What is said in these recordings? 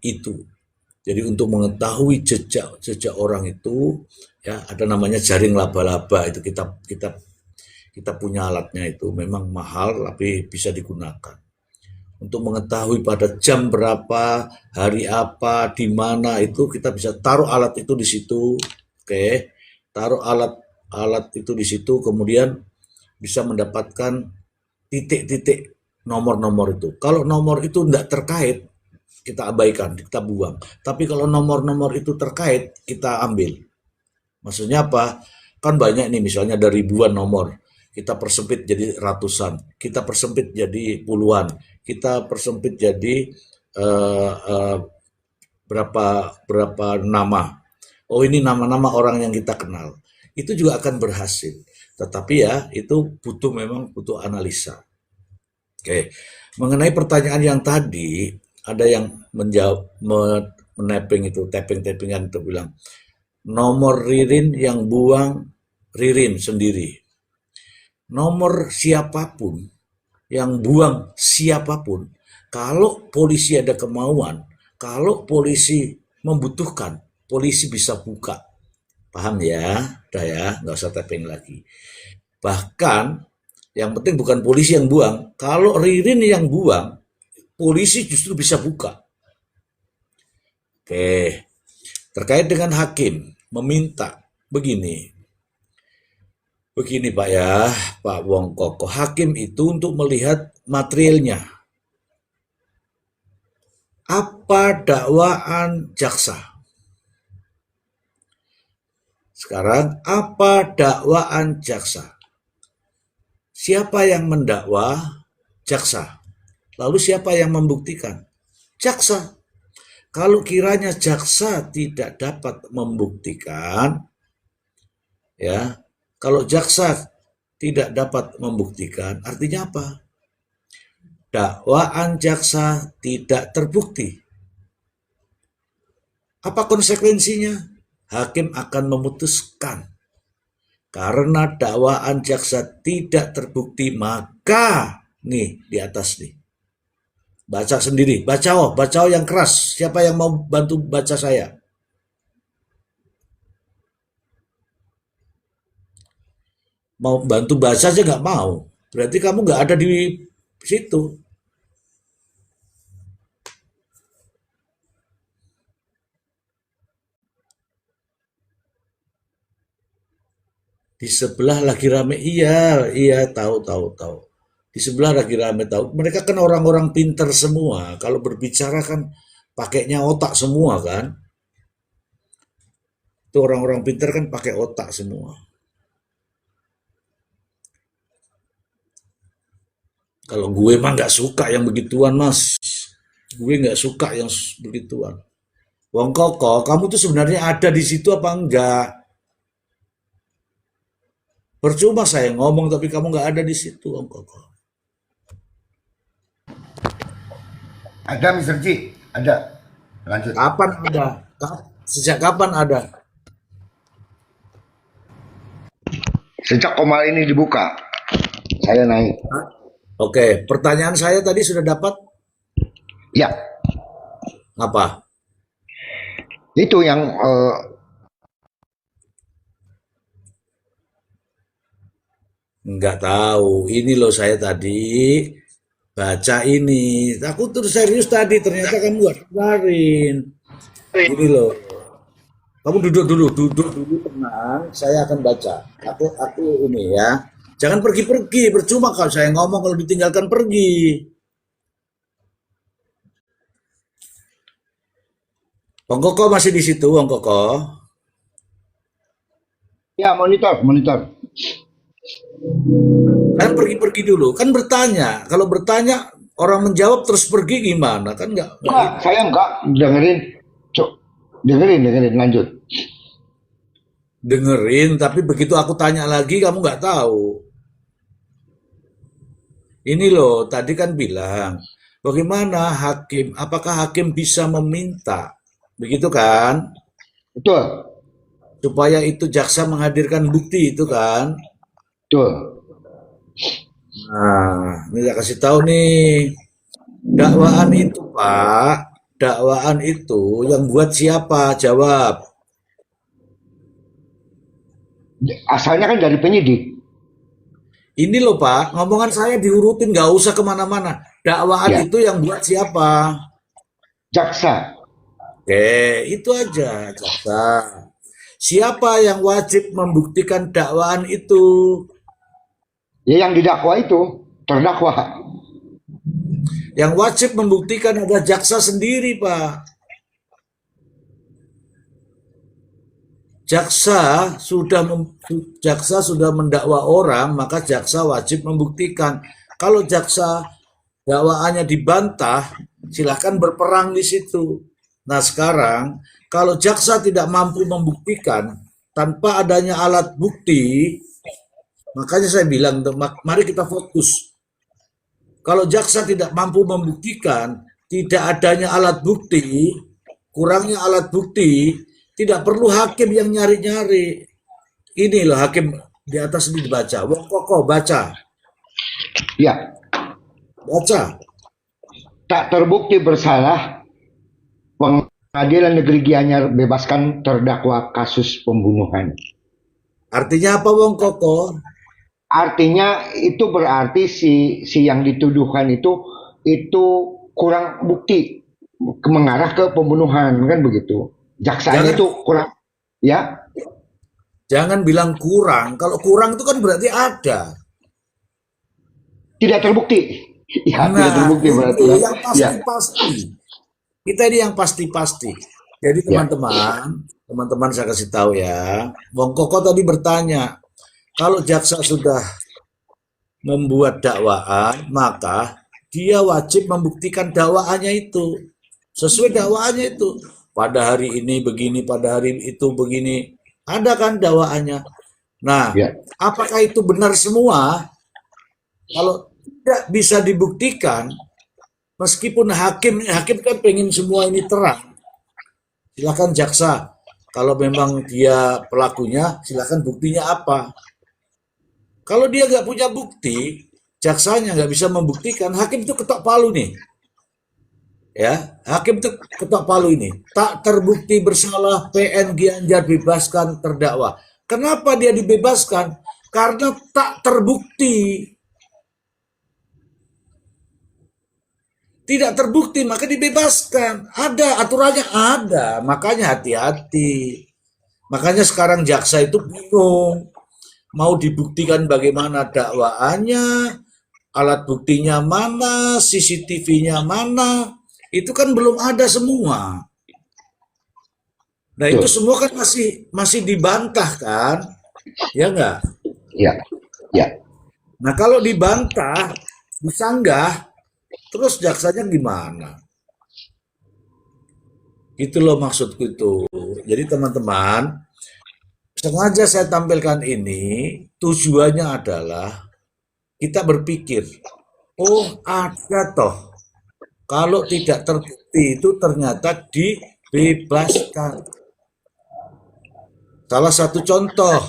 itu. Jadi untuk mengetahui jejak orang itu, ya ada namanya jaring laba-laba itu kita kita kita punya alatnya itu memang mahal tapi bisa digunakan. Untuk mengetahui pada jam berapa, hari apa, di mana itu kita bisa taruh alat itu di situ. Oke, taruh alat itu di situ kemudian bisa mendapatkan titik-titik nomor-nomor itu. Kalau nomor itu tidak terkait, kita abaikan, kita buang. Tapi kalau nomor-nomor itu terkait, kita ambil. Maksudnya apa? Kan banyak nih, misalnya ada ribuan nomor. Kita persempit jadi ratusan, kita persempit jadi puluhan, kita persempit jadi berapa berapa nama. Oh ini nama-nama orang yang kita kenal. Itu juga akan berhasil. Tetapi ya itu memang butuh analisa. Oke, mengenai pertanyaan yang tadi, ada yang menjawab meneping itu, tapping-tappingan itu bilang, nomor Ririn yang buang Ririn sendiri. Nomor siapapun yang buang siapapun, kalau polisi ada kemauan, kalau polisi membutuhkan, polisi bisa buka. Paham ya? Udah ya, nggak usah tapping lagi. Bahkan yang penting bukan polisi yang buang. Kalau Ririn yang buang, polisi justru bisa buka. Oke, terkait dengan hakim meminta begini. Begini Pak ya, Pak Wong Koko. Hakim itu untuk melihat materialnya. Apa dakwaan jaksa? Sekarang, apa dakwaan jaksa? Siapa yang mendakwa? Jaksa. Lalu siapa yang membuktikan? Jaksa. Kalau kiranya jaksa tidak dapat membuktikan, ya, kalau jaksa tidak dapat membuktikan, artinya apa? Dakwaan jaksa tidak terbukti. Apa konsekuensinya? Hakim akan memutuskan. Karena dakwaan jaksa tidak terbukti, maka nih di atas nih. Baca sendiri, baca yang keras. Siapa yang mau bantu baca saya? Mau bantu baca aja nggak mau. Berarti kamu nggak ada di situ. Di sebelah lagi rame, iya tahu. Di sebelah lagi rame tahu. Mereka kan orang-orang pinter semua. Kalau berbicara kan pakainya otak semua kan. Itu orang-orang pinter kan pakai otak semua. Kalau gue mah nggak suka yang begituan mas. Gue nggak suka yang begituan. Wong Koko, kamu tuh sebenarnya ada di situ apa enggak? Percuma saya ngomong tapi kamu nggak ada di situ, Wong Koko. Ada Mr. Ji, ada. Lanjut. Kapan ada? Sejak kapan ada? Sejak Komal ini dibuka, saya naik. Oke, pertanyaan saya tadi sudah dapat Ya, apa? itu yang Nggak tahu. Ini loh saya tadi baca ini. Aku terus serius tadi, ternyata kamu nggak keluarin. Ini loh. Kamu duduk dulu tenang. Saya akan baca. Aku ini ya. Jangan pergi-pergi, percuma kalau saya ngomong kalau ditinggalkan pergi. Wong Koko masih di situ, Wong Koko. ya monitor. Kan pergi-pergi dulu, kan bertanya. Kalau bertanya orang menjawab terus pergi gimana? Kan nggak Enggak, gitu. saya enggak dengerin. Cok, dengerin lanjut. Dengerin, tapi begitu aku tanya lagi kamu nggak tahu. Ini loh, tadi kan bilang, bagaimana hakim, apakah hakim bisa meminta, begitu kan? Betul, Supaya itu jaksa menghadirkan bukti itu kan? betul. Nah, ini saya kasih tahu nih, dakwaan itu Pak, dakwaan itu yang buat siapa? Jawab. Asalnya kan dari penyidik. Ini loh Pak, ngomongan saya diurutin, nggak usah kemana-mana. Dakwaan Ya, itu yang buat siapa? jaksa. Oke, itu aja, jaksa. Siapa yang wajib membuktikan dakwaan itu? Ya yang didakwa itu terdakwa. Yang wajib membuktikan adalah jaksa sendiri, Pak. Jaksa sudah jaksa sudah mendakwa orang, maka jaksa wajib membuktikan. Kalau jaksa dakwaannya dibantah, silakan berperang di situ. Nah, sekarang kalau jaksa tidak mampu membuktikan tanpa adanya alat bukti, makanya saya bilang, mari kita fokus. Kalau jaksa tidak mampu membuktikan, tidak adanya alat bukti, kurangnya alat bukti, tidak perlu hakim yang nyari-nyari. Ini loh hakim di atas ini dibaca. Wong kokoh baca, Ya, baca. tak terbukti bersalah, pengadilan negeri Gianyar bebaskan terdakwa kasus pembunuhan. Artinya apa wong kokoh? Artinya itu berarti si yang dituduhkan itu kurang bukti mengarah ke pembunuhan kan begitu. Jaksanya Jangan itu kurang, ya, jangan bilang kurang. Kalau kurang itu kan berarti ada. tidak terbukti. Ya, tidak Nah, terbukti itu berarti ya. yang Ya, pasti-pasti. Kita ini yang pasti-pasti. Jadi ya. teman-teman saya kasih tahu ya. Wong Koko tadi bertanya, kalau jaksa sudah membuat dakwaan, maka dia wajib membuktikan dakwaannya itu. Sesuai dakwaannya itu. Pada hari ini begini, pada hari itu begini. Ada kan dakwaannya. Nah, Ya, apakah itu benar semua? Kalau tidak bisa dibuktikan, meskipun hakim kan pengen semua ini terang. Silakan jaksa. Kalau memang dia pelakunya, silakan buktinya apa. Kalau dia nggak punya bukti, jaksanya nggak bisa membuktikan, hakim itu ketok palu nih. Ya, hakim itu ketok palu ini. Tak terbukti bersalah, PN Gianyar bebaskan terdakwa. Kenapa dia dibebaskan? Karena tak terbukti. Tidak terbukti, maka dibebaskan. Ada, aturannya ada. Makanya hati-hati. Makanya sekarang jaksa itu bingung. Mau dibuktikan bagaimana dakwaannya, alat buktinya mana, CCTV-nya mana, itu kan belum ada semua. Nah itu betul. semua kan masih dibantah kan, ya enggak? Ya, ya. Nah kalau dibantah, disanggah, terus jaksanya gimana? Itu loh maksudku itu. Jadi teman-teman, sengaja saya tampilkan ini, tujuannya adalah kita berpikir, oh ada toh. Kalau tidak terbukti itu ternyata dibebaskan. Salah satu contoh,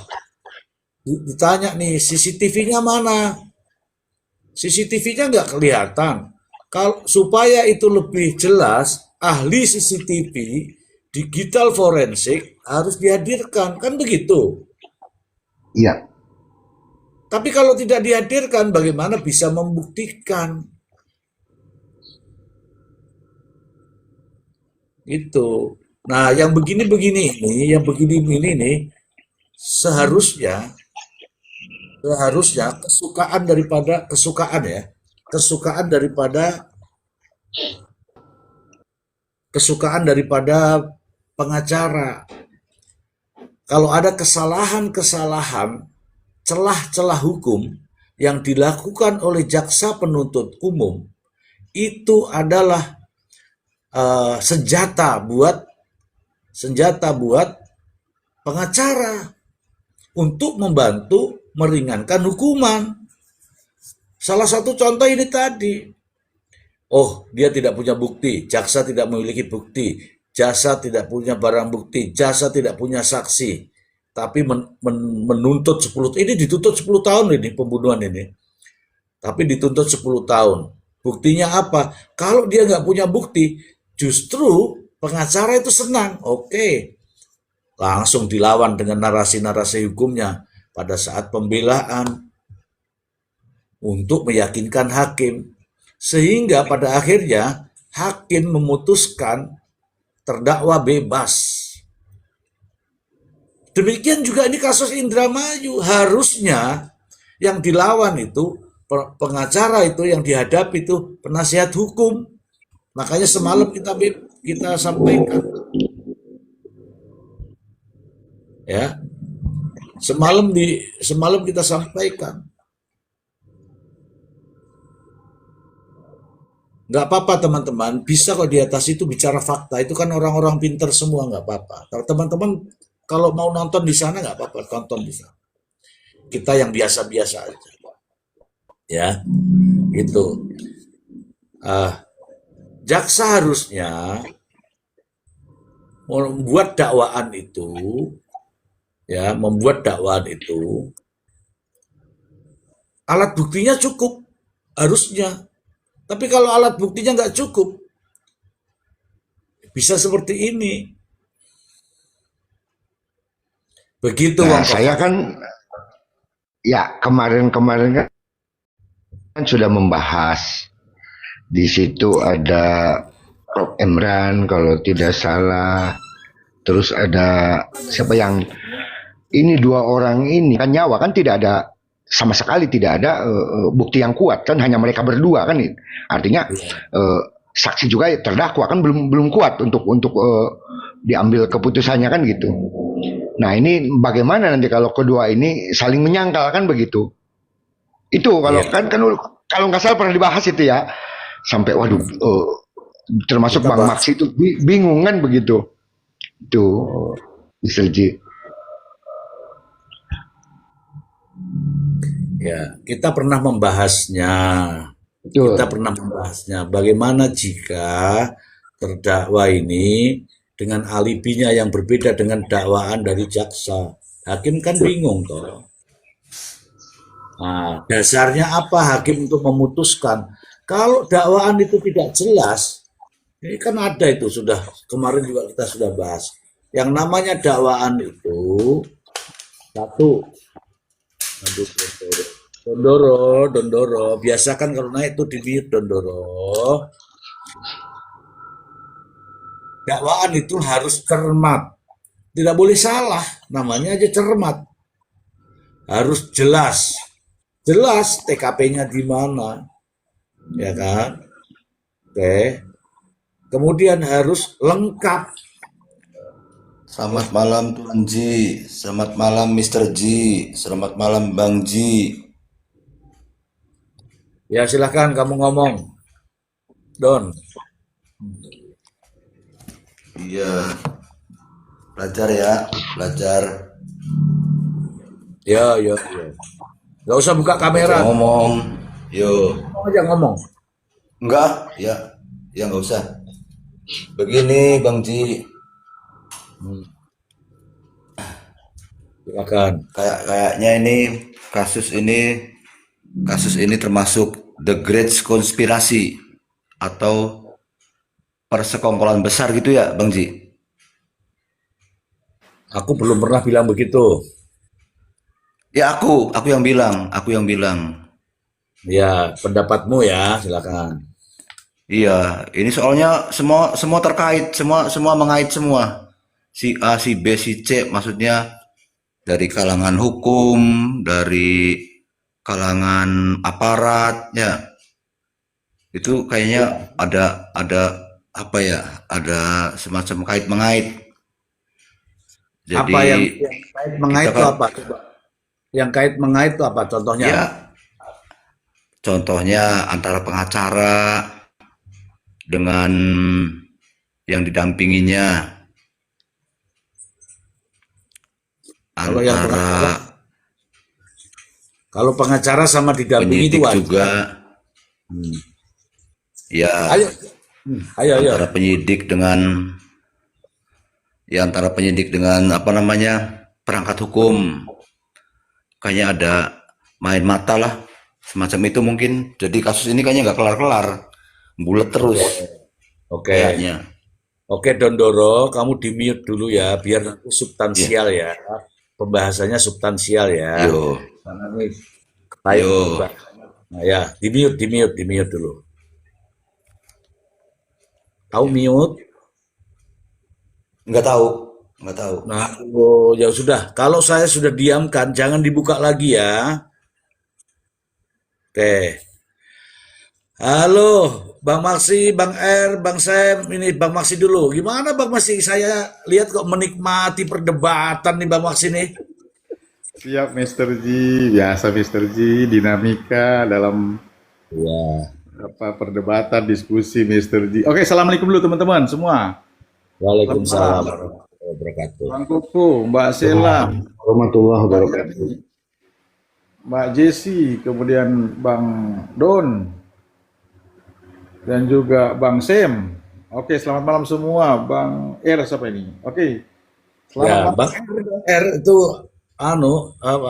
ditanya nih CCTV-nya mana? CCTV-nya nggak kelihatan. Kalau supaya itu lebih jelas, ahli CCTV digital forensik harus dihadirkan, kan begitu. Iya, Tapi kalau tidak dihadirkan, bagaimana bisa membuktikan itu? Nah, yang begini-begini ini, yang begini-begini ini, seharusnya seharusnya kesukaan daripada kesukaan daripada pengacara. Kalau ada kesalahan-kesalahan, celah-celah hukum yang dilakukan oleh jaksa penuntut umum, itu adalah senjata buat pengacara untuk membantu meringankan hukuman. Salah satu contoh ini tadi. Oh, dia tidak punya bukti, jaksa tidak memiliki bukti, jasa tidak punya barang bukti, jasa tidak punya saksi, tapi menuntut 10, ini dituntut 10 tahun ini pembunuhan ini, tapi dituntut 10 tahun. Buktinya apa? Kalau dia nggak punya bukti, Justru pengacara itu senang, oke, langsung dilawan dengan narasi-narasi hukumnya pada saat pembelaan untuk meyakinkan hakim. Sehingga pada akhirnya hakim memutuskan terdakwa bebas. Demikian juga ini kasus Indramayu. Harusnya yang dilawan itu pengacara, itu yang dihadapi itu penasihat hukum. Makanya semalam kita sampaikan, ya, semalam kita sampaikan, nggak apa-apa teman-teman, bisa kok di atas itu bicara fakta, itu kan orang-orang pinter semua, nggak apa-apa. Teman-teman kalau mau nonton di sana nggak apa-apa, tonton di sana. Kita yang biasa-biasa aja, ya, gitu. Jaksa harusnya membuat dakwaan itu, ya, alat buktinya cukup, harusnya. Tapi kalau alat buktinya nggak cukup, bisa seperti ini. Begitu, Nah, Wong saya Kofar. kan ya kemarin-kemarin kan sudah membahas. Di situ ada Prof. Emran kalau tidak salah. Terus ada siapa yang ini dua orang ini kan nyawa kan tidak ada sama sekali tidak ada bukti yang kuat kan hanya mereka berdua kan artinya saksi juga terdakwa kan belum belum kuat untuk diambil keputusannya kan gitu. Nah ini bagaimana nanti kalau kedua ini saling menyangkal kan begitu? Itu kalau Ya, kan kalau nggak salah pernah dibahas itu ya sampai waduh termasuk kita Bang bahas. Maksi itu bingung kan begitu. Itu Mr. J. Ya, kita pernah membahasnya. Kita Betul. pernah membahasnya. Bagaimana jika terdakwa ini dengan alibinya yang berbeda dengan dakwaan dari jaksa. Hakim kan bingung toh. Nah, dasarnya apa hakim untuk memutuskan? Kalau dakwaan itu tidak jelas, ini kan ada itu sudah kemarin juga kita sudah bahas. Yang namanya dakwaan itu satu, aduh, Dondoro, Dondoro. Biasa kan kalau naik itu di mute Dondoro. Dakwaan itu harus cermat. Tidak boleh salah. Namanya aja cermat. Harus jelas. Jelas TKP-nya di mana. Ya kan? Oke. Kemudian harus lengkap. Selamat malam Tuan Ji, selamat malam Mister Ji, selamat malam Bang Ji. Ya silahkan kamu ngomong. Don. Iya, belajar ya, belajar. Ya, ya, ya. Gak usah buka Belajar kamera. ngomong. Yo, Ngomong aja ngomong. enggak, ya, ya nggak usah. Begini Bang Ji, Hmm, silakan. kayaknya ini kasus ini termasuk the great konspirasi atau persekongkolan besar gitu ya Bang Ji. Aku belum pernah bilang begitu. Ya aku yang bilang, aku yang bilang. Ya, pendapatmu ya, silakan. Iya, ini soalnya semua semua terkait, semua semua mengait semua. Si A, si B, si C, maksudnya dari kalangan hukum, dari kalangan aparat, ya. Itu kayaknya ada apa ya? Ada semacam kait mengait. Apa Jadi yang kait mengait kita itu kan, apa? Coba. Yang kait mengait itu apa? Contohnya apa? ya, contohnya antara pengacara dengan yang didampinginya, Kalau yang antara pengacara, kalau pengacara sama didampingi itu penyidik wajar. juga. Hmm. Ya, Ayo, ayo, ayo. antara penyidik dengan antara penyidik dengan apa namanya perangkat hukum kayaknya ada main mata lah semacam itu mungkin. Jadi kasus ini kayaknya nggak kelar-kelar, bulat Oke, terus. Oke. kayaknya. Oke, Dondoro, kamu di-mute dulu ya, biar nanti Ya, substansial ya. Pembahasannya substansial ya. yo, Karena ini baik yo. Nah, ya, di-mute dulu. Tahu Ya. mute? Nggak tahu, nggak tahu. Nah, oh, ya sudah. Kalau saya sudah diamkan, jangan dibuka lagi ya. Oke. Halo, Bang Maksi, Bang R, Bang Sam, ini Bang Maksi dulu. Gimana Bang Maksi? Saya lihat kok menikmati perdebatan nih Bang Maksi nih. Siap, Mister G. Biasa, Mister G. Dinamika dalam Ya, perdebatan, diskusi, Mister G. Oke, assalamualaikum dulu teman-teman semua. Selamat Waalaikumsalam malam, warahmatullahi wabarakatuh. Bang Koko, Mbak Sela, Warahmatullahi Mbak wabarakatuh. Yani, Mbak Jesse, kemudian Bang Don, dan juga Bang Sem. Oke, selamat malam semua. Bang R, siapa ini? Oke, selamat Ya, malam. Bang R itu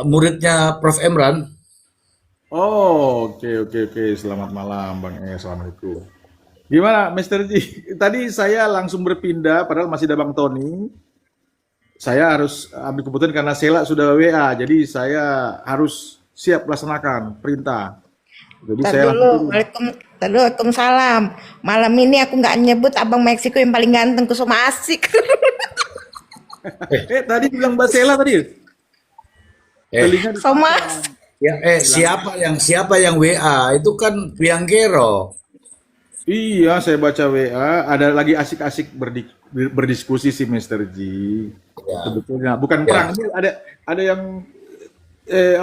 muridnya Prof. Emran. Oh, oke. Selamat malam, Bang R. Assalamualaikum. Gimana, Mister G? Tadi saya langsung berpindah, padahal masih ada Bang Tony. Saya harus ambil keputusan karena Sela sudah WA, jadi saya harus siap laksanakan perintah. Jadi Tar saya langsung dulu, turun. Waalaikumsalam. Malam ini aku nggak nyebut Abang Meksiko yang paling ganteng kusuma asik. Tadi bilang Mbak Sela tadi, Eh, telinga di Somas. ya, siapa yang WA? Itu kan Pianggero. Iya, saya baca WA, ada lagi asik-asik berdiskusi sih Mister G. Ya, Sebetulnya bukan ya. perang, ini ada yang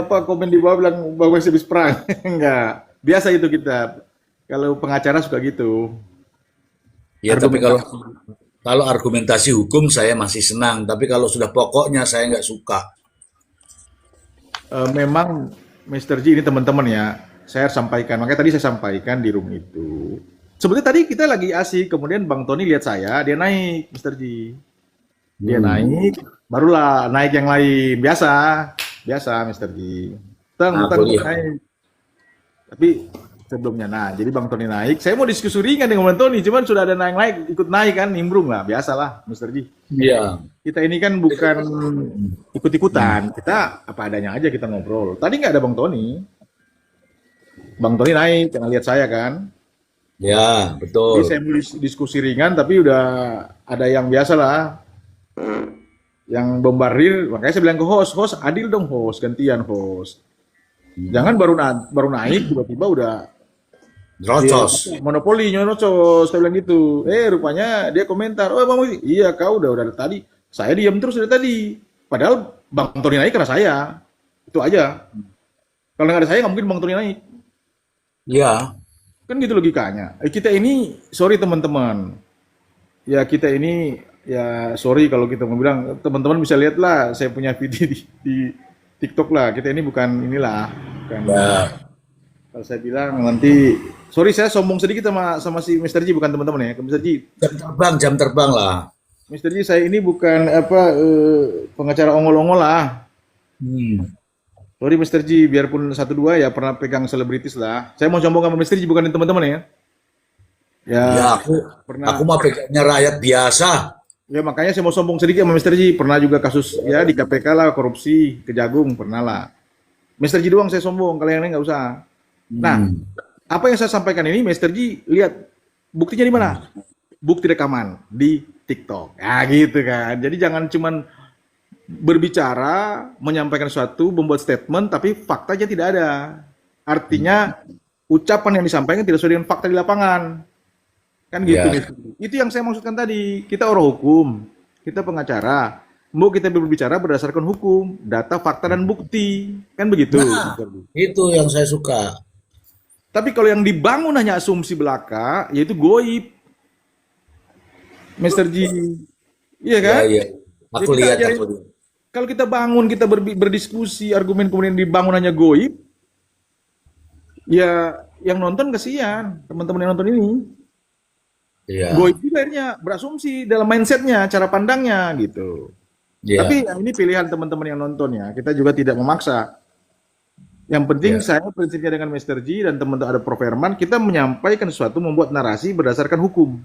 komen di bawah bilang bahwa habis perang. Enggak. Biasa itu kita. Kalau pengacara suka gitu. Ya, tapi kalau Argumentasi. kalau argumentasi hukum saya masih senang, tapi kalau sudah pokoknya saya nggak suka. Memang Mister G ini teman-teman ya, saya sampaikan. Makanya tadi saya sampaikan di room itu. Sebetulnya tadi kita lagi asik, kemudian Bang Tony lihat saya, dia naik, Mister G. Dia naik, barulah naik yang lain. Biasa, biasa Mister G. Tang, Aku tang, lihat. naik. Tapi sebelumnya, nah, jadi Bang Tony naik. Saya mau diskusi ringan dengan Bang Tony, cuman sudah ada naik, ikut naik kan, nimbrung lah, biasalah Mister G. Iya. Kita ini kan bukan ikut-ikutan, kita apa adanya aja kita ngobrol. Tadi nggak ada Bang Tony. Bang Tony naik, jangan lihat saya kan. Ya, Jadi betul. saya mau diskusi ringan, tapi udah ada yang biasa lah, yang bombardir. Makanya saya bilang ke host adil dong host, gantian host. Jangan baru naik tiba-tiba udah dia Rocos. monopoli nyerocos, saya bilang gitu. Rupanya dia komentar, oh Bang Willy, iya kau udah dari tadi. Saya diam terus dari tadi. Padahal Bang Tony naik karena saya. Itu aja. Kalau nggak ada saya nggak mungkin Bang Tony naik. Ya, Kan gitu logikanya. Kita ini, sorry teman-teman. Ya kita ini, ya sorry kalau kita mau bilang, teman-teman bisa lihat lah, saya punya video di TikTok lah. Kita ini bukan inilah, bukan. ya, Kalau saya bilang nanti, sorry saya sombong sedikit sama si Mister G, bukan teman-teman ya. Mister G, jam terbang lah. Mister G saya ini bukan pengacara ongol-ongol lah. Hmm. Sorry Mister G, biarpun 1-2 ya pernah pegang selebritis lah. Saya mau sombong sama Mister G, bukan teman-teman ya. Ya, Ya, aku pernah. mah pegangnya rakyat biasa. Ya makanya saya mau sombong sedikit sama Mister G. Pernah juga kasus ya di KPK lah, korupsi, kejagung, pernah lah. Mister G doang saya sombong, kalau yang lain nggak usah. Nah, Hmm. apa yang saya sampaikan ini Mister G, lihat buktinya di mana? Bukti rekaman di TikTok. Ya gitu kan. Jadi jangan cuman berbicara, menyampaikan sesuatu, membuat statement, tapi faktanya tidak ada. Artinya ucapan yang disampaikan tidak sesuai dengan fakta di lapangan. Kan gitu. Ya, Mister G. Itu yang saya maksudkan tadi. Kita orang hukum, kita pengacara. Mau kita berbicara berdasarkan hukum, data, fakta, dan bukti. Kan begitu. nah, Mister G. itu yang saya suka. Tapi kalau yang dibangun hanya asumsi belaka, yaitu goib, Mister G. Iya Ya, kan? ya. Ya Aku kita lihat, ajarin, aku lihat. kalau kita bangun, kita berdiskusi, argumen kemudian dibangun hanya goib, ya yang nonton kasihan, teman-teman yang nonton ini. Ya, Goib itu akhirnya berasumsi dalam mindsetnya, cara pandangnya gitu. ya, Tapi ya, ini pilihan teman-teman yang nonton ya, kita juga tidak memaksa. Yang penting ya. saya prinsipnya dengan Mister G dan teman-teman ada Prof. Herman, kita menyampaikan sesuatu, membuat narasi berdasarkan hukum.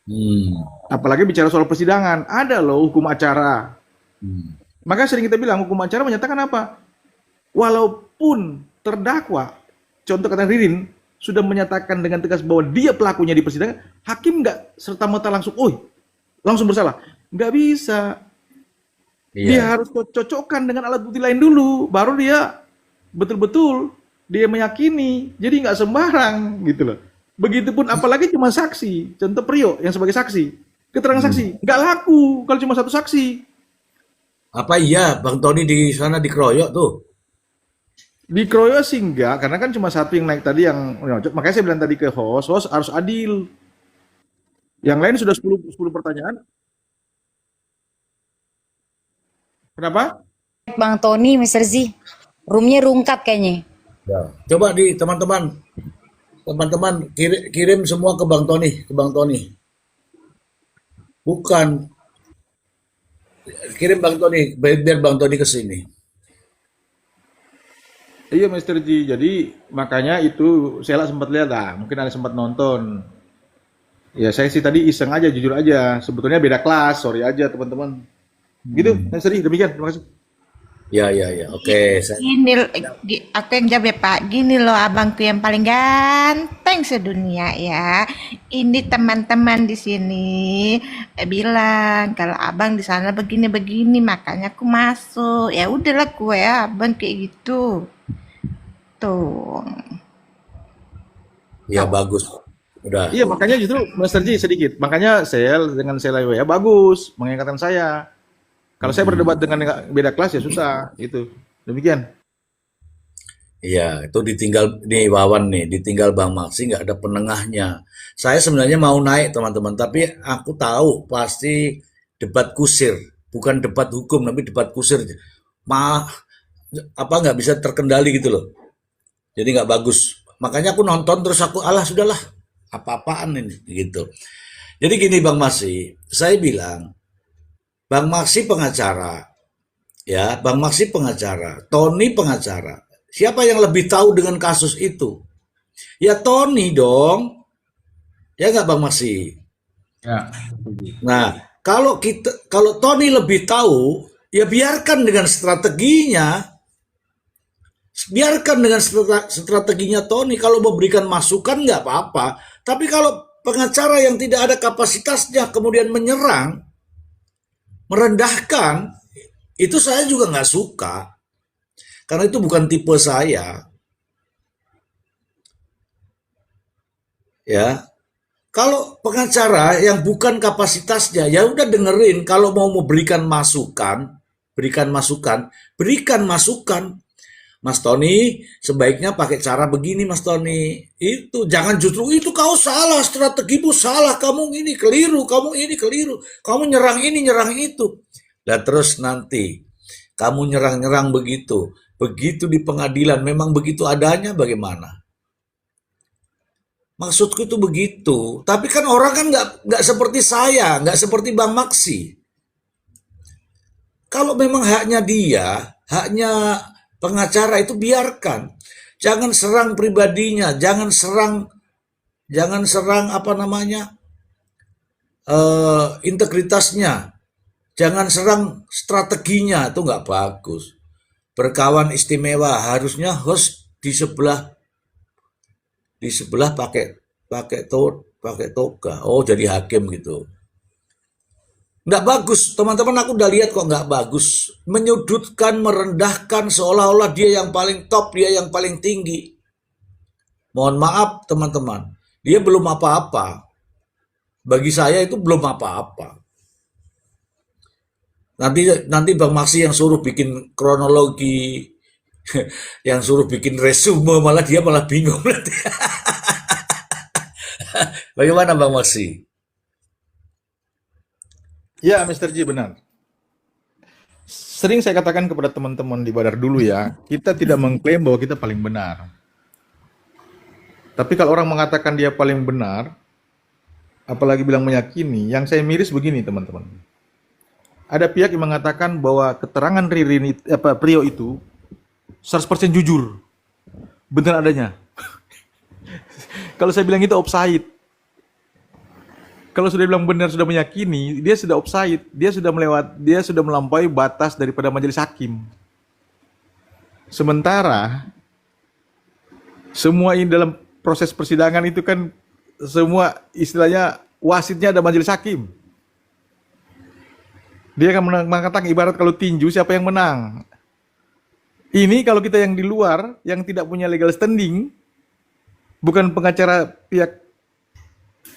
Hmm. Apalagi bicara soal persidangan, ada loh hukum acara. Hmm. Maka sering kita bilang hukum acara menyatakan apa? Walaupun terdakwa, contoh kata Ririn, sudah menyatakan dengan tegas bahwa dia pelakunya di persidangan, hakim nggak serta-merta langsung, langsung bersalah. Nggak bisa. Dia Iya. harus cocokkan dengan alat bukti lain dulu, baru dia betul-betul dia meyakini. Jadi nggak sembarang gitu loh. Begitupun apalagi cuma saksi, contoh Priok yang sebagai saksi, keterangan Hmm. saksi nggak laku kalau cuma satu saksi. Apa iya Bang Tony di sana dikeroyok tuh? Dikeroyok sih enggak, karena kan cuma satu yang naik tadi yang nyocok. Makanya saya bilang tadi ke host harus adil. Yang lain sudah 10 pertanyaan. Kenapa? Bang Tony, Mr. Z. Roomnya rungkat kayaknya. Ya. Coba di teman-teman kirim semua ke Bang Tony, Bukan kirim Bang Tony, biar Bang Tony ke sini. Iya, Mr. G. Jadi makanya itu saya sempat lihat lah, mungkin ada sempat nonton. Ya saya sih tadi iseng aja, jujur aja. Sebetulnya beda kelas, sorry aja teman-teman. Gitu, Mr. G. Demikian, terima kasih. Ya. Oke, Gini, aku yang jawab ya Pak. Gini loh abangku yang paling ganteng sedunia ya. Ini teman-teman di sini bilang kalau abang di sana begini-begini, makanya aku masuk. Ya udahlah gue ya, abang kayak gitu. Tuh. ya bagus. Udah. Iya, makanya justru Mr. G sedikit. Makanya saya dengan Sela ya bagus, mengingatkan saya. Kalau saya berdebat dengan yang beda kelas ya susah, gitu. Demikian. Iya, itu ditinggal nih Wawan nih, ditinggal Bang Maksi nggak ada penengahnya. Saya sebenarnya mau naik teman-teman, tapi aku tahu pasti debat kusir, bukan debat hukum, tapi debat kusir. Ma, apa nggak bisa terkendali gitu loh. Jadi nggak bagus. Makanya aku nonton terus aku, alah sudahlah, apa-apaan ini gitu. Jadi gini Bang Maksi, saya bilang Bang Maksi pengacara, ya, Bang Maksi pengacara, Tony pengacara. Siapa yang lebih tahu dengan kasus itu? Ya Tony dong. Ya nggak Bang Maksi? Ya. Nah, kalau Tony lebih tahu, ya biarkan dengan strateginya. Biarkan dengan strateginya Tony. Kalau memberikan masukan nggak apa-apa. Tapi kalau pengacara yang tidak ada kapasitasnya kemudian menyerang, merendahkan, itu saya juga nggak suka. Karena itu bukan tipe saya. Ya, kalau pengacara yang bukan kapasitasnya, ya udah dengerin. Kalau mau memberikan masukan, berikan masukan, berikan masukan. Mas Tony, sebaiknya pakai cara begini, Mas Tony. Itu jangan justru itu kau salah, strategimu salah, kamu ini keliru, kamu nyerang ini, nyerang itu. Dan terus nanti kamu nyerang-nyerang begitu, begitu di pengadilan memang begitu adanya bagaimana? Maksudku itu begitu. Tapi kan orang kan nggak seperti saya, nggak seperti Bang Maksi. Kalau memang haknya dia, haknya pengacara itu biarkan. Jangan serang pribadinya, jangan serang apa namanya integritasnya, jangan serang strateginya, itu nggak bagus. Berkawan istimewa, harusnya host di sebelah pakai toga. Oh jadi hakim gitu. Nggak bagus, teman-teman aku udah lihat kok nggak bagus. Menyudutkan, merendahkan seolah-olah dia yang paling top, dia yang paling tinggi. Mohon maaf teman-teman, dia belum apa-apa. Bagi saya itu belum apa-apa. Nanti Bang Maksi yang suruh bikin kronologi, yang suruh bikin resume, malah dia malah bingung nanti. Bagaimana Bang Maksi? Ya, Mr. G benar. Sering saya katakan kepada teman-teman di Badar dulu ya, kita tidak mengklaim bahwa kita paling benar. Tapi kalau orang mengatakan dia paling benar, apalagi bilang meyakini, yang saya miris begini teman-teman. Ada pihak yang mengatakan bahwa keterangan Ririn Priok itu 100% jujur. Benar adanya. Kalau saya bilang itu offside. kalau sudah bilang benar, sudah meyakini, dia sudah offside, dia sudah melampaui batas daripada majelis hakim. Sementara semua ini dalam proses persidangan itu kan semua istilahnya wasitnya ada majelis hakim. Dia akan mengatakan ibarat kalau tinju siapa yang menang. Ini kalau kita yang di luar yang tidak punya legal standing, bukan pengacara pihak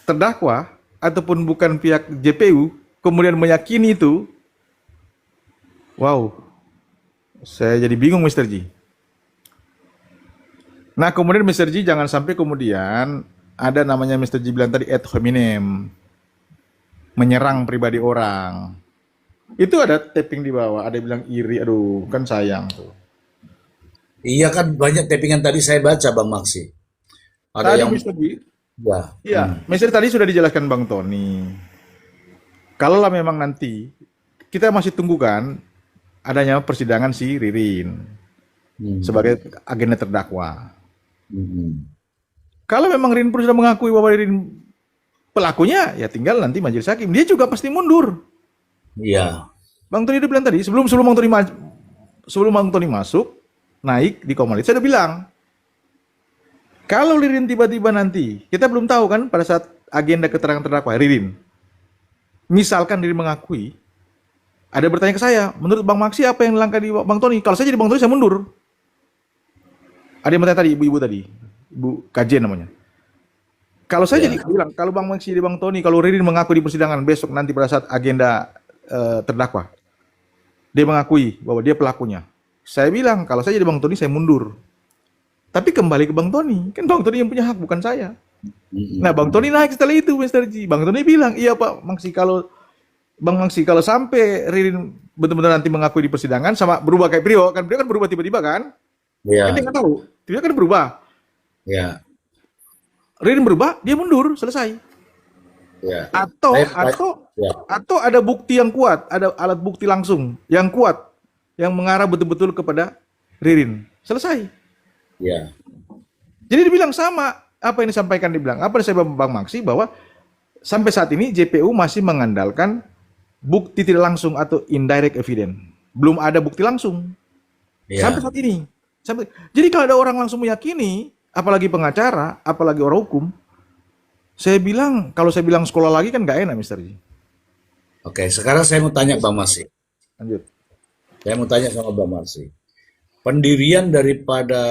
terdakwa ataupun bukan pihak JPU, kemudian meyakini itu, wow, saya jadi bingung Mr. G. Nah kemudian Mr. G jangan sampai kemudian ada namanya Mr. G bilang tadi ad hominem, menyerang pribadi orang. Itu ada tapping di bawah, ada yang bilang iri, aduh kan sayang tuh. Iya kan banyak tappingan tadi saya baca Bang Maksi. Ada Tadi yang Mr. G, ya. iya, Mr. tadi sudah dijelaskan Bang Tony. Kalaulah memang nanti kita masih tunggu kan adanya persidangan si Ririn sebagai agenda terdakwa. Kalau memang Ririn pun sudah mengakui bahwa Ririn pelakunya, ya tinggal nanti majelis hakim. Dia juga pasti mundur. Iya. Bang Tony itu bilang tadi sebelum Bang Tony masuk naik di Komalit, saya udah bilang kalau Ririn tiba-tiba nanti kita belum tahu kan pada saat agenda keterangan terdakwa Ririn, misalkan Ririn mengakui, ada bertanya ke saya, menurut Bang Maksi apa yang langkah di Bang Tony? Kalau saya jadi Bang Tony saya mundur. Ada yang bertanya tadi, ibu-ibu tadi, Ibu Kajen namanya. Kalau saya jadi bilang, kalau Bang Maksi di Bang Tony, kalau Ririn mengaku di persidangan besok nanti pada saat agenda terdakwa, dia mengakui bahwa dia pelakunya. Saya bilang, kalau saya jadi Bang Tony, saya mundur. Tapi kembali ke Bang Tony, kan Bang Tony yang punya hak, bukan saya. Nah, Bang Tony naik setelah itu, Mr. G. Bang Tony bilang, iya Pak Maksi, Bang Maksi, kalau sampai Ririn benar-benar nanti mengakui di persidangan, sama berubah kayak Priyo kan berubah tiba-tiba kan? Iya. Kan dia nggak tahu, dia kan berubah. Iya. Ririn berubah, dia mundur, selesai. Iya. Atau ada bukti yang kuat, ada alat bukti langsung yang kuat, yang mengarah betul-betul kepada Ririn. Selesai. Iya. Jadi dibilang sama apa yang disampaikan, dibilang apa yang saya Bang Maksi, bahwa sampai saat ini JPU masih mengandalkan bukti tidak langsung atau indirect evidence. Belum ada bukti langsung. Iya. Sampai saat ini. Jadi kalau ada orang langsung meyakini, apalagi pengacara, apalagi orang hukum, saya bilang, kalau saya bilang sekolah lagi kan nggak enak, Mr. G. Oke, sekarang saya mau tanya Bang Maksi. Lanjut. Saya mau tanya sama Bang Maksi. Pendirian daripada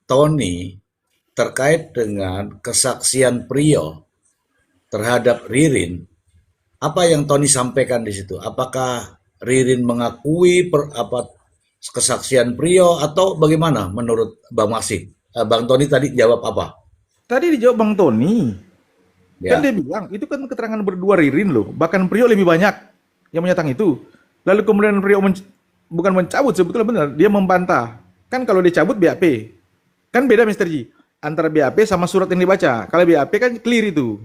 Tony terkait dengan kesaksian Priyo terhadap Ririn, apa yang Tony sampaikan di situ? Apakah Ririn mengakui kesaksian Priyo atau bagaimana menurut Bang Maksi? Bang Tony tadi jawab apa? Tadi dijawab Bang Tony. Ya. Kan dia bilang, itu kan keterangan berdua Ririn loh. Bahkan Priyo lebih banyak yang menyatakan itu. Lalu kemudian Priyo bukan mencabut, sebetulnya benar. Dia membantah. Kan kalau dicabut BAP. Kan beda Mr. G. Antara BAP sama surat yang dibaca. Kalau BAP kan clear itu.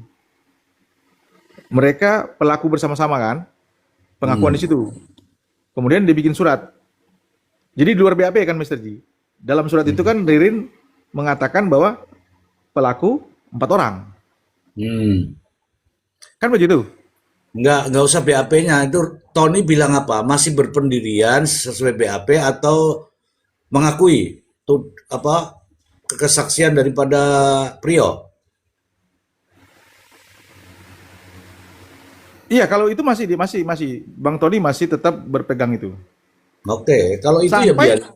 Mereka pelaku bersama-sama kan. Pengakuan di situ. Kemudian dia bikin surat. Jadi di luar BAP kan Mr. G. Dalam surat itu kan Ririn mengatakan bahwa pelaku 4 orang. Kan begitu? Nggak usah BAP-nya. Itu Tony bilang apa? Masih berpendirian sesuai BAP atau mengakui kesaksian daripada Priyo? Iya, kalau itu masih Bang Tony masih tetap berpegang itu. Oke, kalau itu ya biar aja.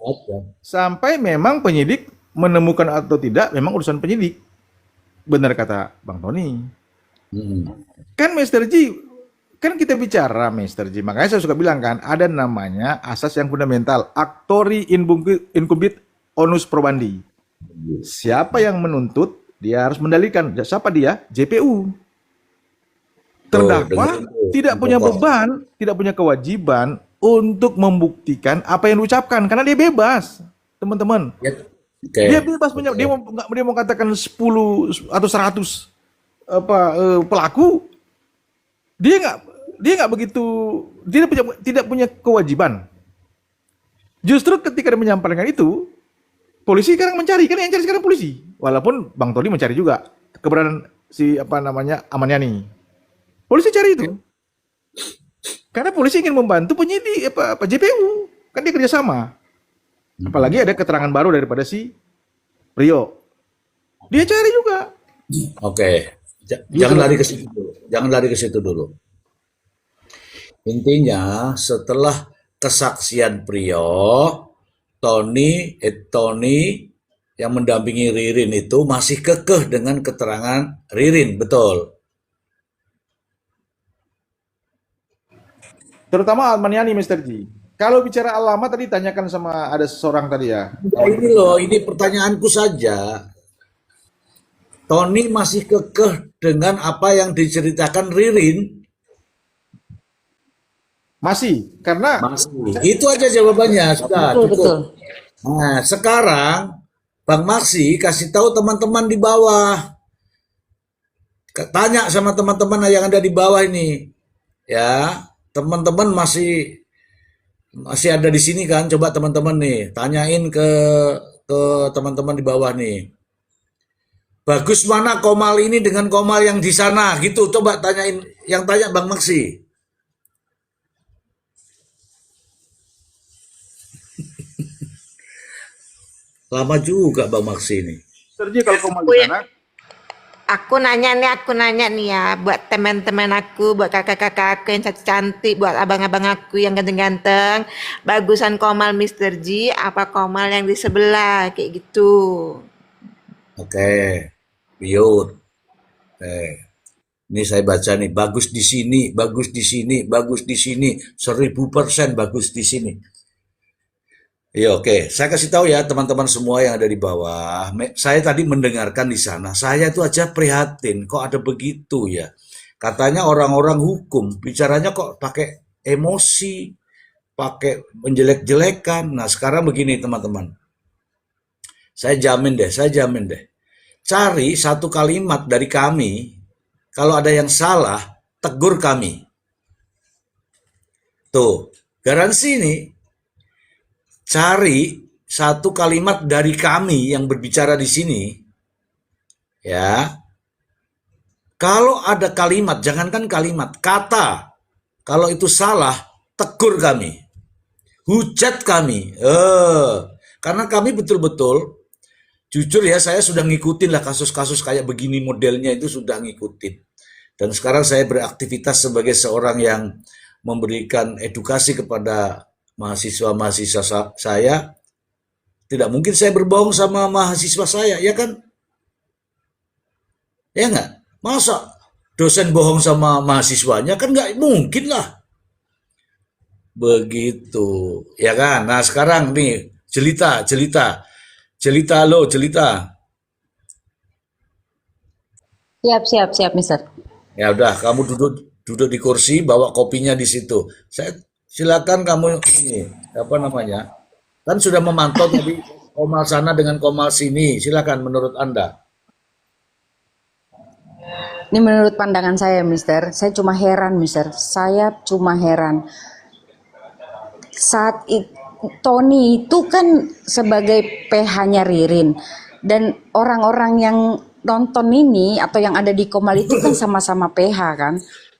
Sampai memang penyidik menemukan atau tidak, memang urusan penyidik. Benar kata Bang Tony. Kan Mr. G, kan kita bicara Mr. G, makanya saya suka bilang kan, ada namanya asas yang fundamental, actori incumbit onus probandi. Siapa yang menuntut, dia harus mendalikan. Siapa dia? JPU. Terdakwa tidak punya beban, tidak punya kewajiban untuk membuktikan apa yang diucapkan, karena dia bebas, teman-teman. Dia bebas punya, dia mau katakan 10 atau 100 pelaku, dia nggak begitu, dia tidak punya kewajiban. Justru ketika dia menyampaikan itu, polisi sekarang mencari, kan yang cari sekarang polisi. Walaupun Bang Tony mencari juga keberadaan si Aman Yani. Polisi cari itu. Karena polisi ingin membantu penyidik JPU. Kan dia kerjasama. Apalagi ada keterangan baru daripada si Rio. Dia cari juga. Oke. Gitu Jangan loh. lari ke situ dulu. Jangan lari ke situ dulu. Intinya setelah kesaksian Priyo, Tony yang mendampingi Ririn itu masih kekeh dengan keterangan Ririn, betul. Terutama Almaniani, Mr. G. Kalau bicara alamat tadi tanyakan sama ada seseorang tadi ya. Ya ini loh, ini pertanyaanku saja. Tony masih kekeh dengan apa yang diceritakan Ririn. Masih, karena Masih. Itu aja jawabannya, sudah Betul, cukup. betul. Nah, sekarang Bang Maksi kasih tahu teman-teman di bawah. Tanya sama teman-teman yang ada di bawah ini. Ya, teman-teman masih ada di sini kan? Coba teman-teman nih, tanyain ke teman-teman di bawah nih. Bagus mana Komal ini dengan Komal yang di sana gitu. Coba tanyain, yang tanya Bang Maksi. Lama juga Bang Maksi ini. Mr. G kalau kau mau Aku di ya- sana, Aku nanya nih ya, buat teman-teman aku, buat kakak-kakak aku yang cantik, buat abang-abang aku yang ganteng-ganteng, bagusan Komal Mr. G, apa Komal yang di sebelah, kayak gitu. Oke, Biut. Ini saya baca nih, bagus di sini, bagus di sini, bagus di sini, 1000% bagus di sini. Iya, oke. Saya kasih tahu ya teman-teman semua yang ada di bawah. Saya tadi mendengarkan di sana. Saya itu aja prihatin. Kok ada begitu ya? Katanya orang-orang hukum bicaranya kok pakai emosi, pakai menjelek-jelekan. Nah, sekarang begini teman-teman. Saya jamin deh. Cari satu kalimat dari kami. Kalau ada yang salah, tegur kami. Tuh, garansi nih. Cari satu kalimat dari kami yang berbicara di sini, ya. Kalau ada kalimat, jangankan kalimat, kata, kalau itu salah, tegur kami, hujat kami. Karena kami betul-betul, jujur ya, saya sudah ngikutin lah kasus-kasus kayak begini modelnya itu sudah ngikutin. Dan sekarang saya beraktivitas sebagai seorang yang memberikan edukasi kepada mahasiswa-mahasiswa saya. Tidak mungkin saya berbohong sama mahasiswa saya, ya kan? Ya nggak? Masa dosen bohong sama mahasiswanya? Kan nggak mungkin lah. Begitu, ya kan? Nah sekarang nih, jelita. Siap, Mister. Ya udah, kamu duduk di kursi, bawa kopinya di situ. Silakan kamu ini, apa namanya? Kan sudah memantau tadi Komal sana dengan Komal sini. Silakan menurut Anda. Ini menurut pandangan saya, Mister. Saya cuma heran, Mister. Saya cuma heran. Saat Tony itu kan sebagai PH-nya Ririn. Dan orang-orang yang nonton ini atau yang ada di Komal itu kan sama-sama PH kan.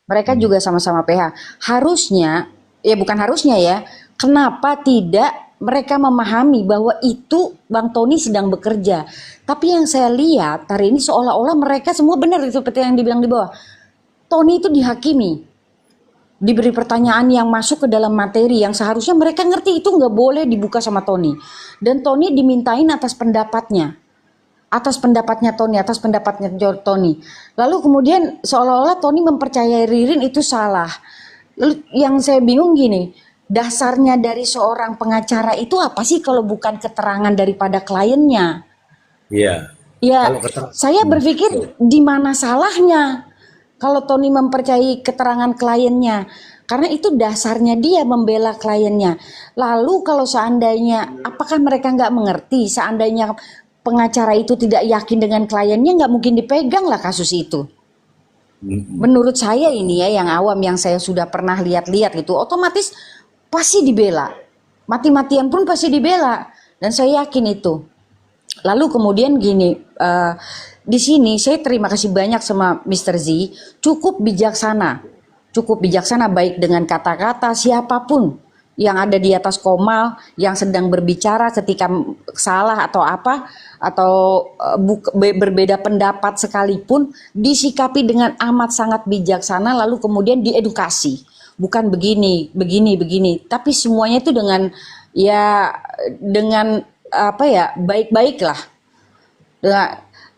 Mereka juga sama-sama PH. Harusnya, ya bukan harusnya ya, kenapa tidak mereka memahami bahwa itu Bang Tony sedang bekerja. Tapi yang saya lihat hari ini seolah-olah mereka semua benar seperti yang dibilang di bawah. Tony itu dihakimi, diberi pertanyaan yang masuk ke dalam materi yang seharusnya mereka ngerti itu nggak boleh dibuka sama Tony. Dan Tony dimintain atas pendapatnya. Atas pendapatnya Tony. Lalu kemudian seolah-olah Tony mempercayai Ririn itu salah. Lalu yang saya bingung gini, dasarnya dari seorang pengacara itu apa sih kalau bukan keterangan daripada kliennya? Iya. Ya, Kalau kata saya berpikir di mana salahnya kalau Tony mempercayai keterangan kliennya. Karena itu dasarnya dia membela kliennya. Lalu kalau seandainya, apakah mereka nggak mengerti seandainya pengacara itu tidak yakin dengan kliennya, nggak mungkin dipegang lah kasus itu. Menurut saya ini ya yang awam yang saya sudah pernah lihat-lihat gitu, otomatis pasti dibela. Mati-matian pun pasti dibela. Dan saya yakin itu. Lalu kemudian gini, di sini saya terima kasih banyak sama Mr. Z, cukup bijaksana. Cukup bijaksana baik dengan kata-kata siapapun yang ada di atas komal yang sedang berbicara ketika salah atau apa atau berbeda pendapat sekalipun disikapi dengan amat sangat bijaksana lalu kemudian diedukasi. Bukan begini, tapi semuanya itu dengan ya dengan apa ya baik-baik lah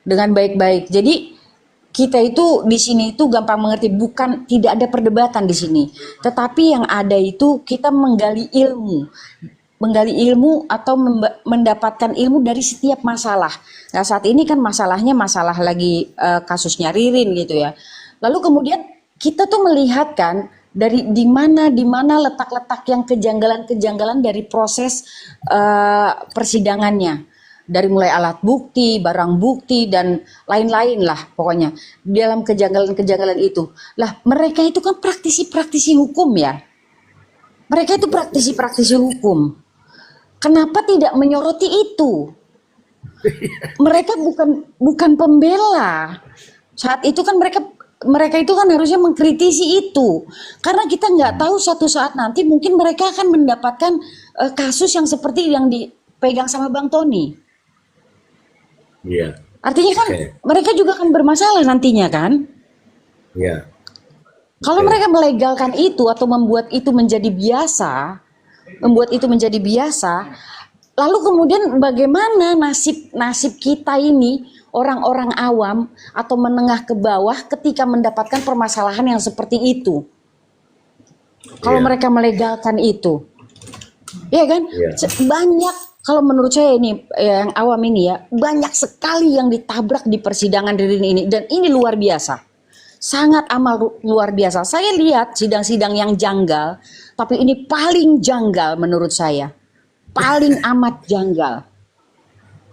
dengan baik-baik. Jadi kita itu di sini itu gampang mengerti, bukan tidak ada perdebatan di sini. Tetapi yang ada itu kita menggali ilmu atau mendapatkan ilmu dari setiap masalah. Nah, saat ini kan masalahnya masalah lagi kasusnya Ririn gitu ya. Lalu kemudian kita tuh melihat kan dari di mana letak-letak yang kejanggalan-kejanggalan dari proses persidangannya. Dari mulai alat bukti, barang bukti, dan lain-lain lah pokoknya. Dalam kejanggalan-kejanggalan itu. Lah mereka itu kan praktisi-praktisi hukum ya. Mereka itu praktisi-praktisi hukum. Kenapa tidak menyoroti itu? Mereka bukan pembela. Saat itu kan mereka itu kan harusnya mengkritisi itu. Karena kita nggak tahu suatu saat nanti mungkin mereka akan mendapatkan kasus yang seperti yang dipegang sama Bang Tony. Iya. Artinya kan mereka juga akan bermasalah nantinya kan? Iya. Kalau mereka melegalkan itu atau membuat itu menjadi biasa, lalu kemudian bagaimana nasib kita ini orang-orang awam atau menengah ke bawah ketika mendapatkan permasalahan yang seperti itu? Kalau mereka melegalkan itu, ya kan? Banyak. Kalau menurut saya ini yang awam ini ya banyak sekali yang ditabrak di persidangan Ririn ini dan ini luar biasa, sangat amat luar biasa. Saya lihat sidang-sidang yang janggal, tapi ini paling janggal menurut saya, paling amat janggal,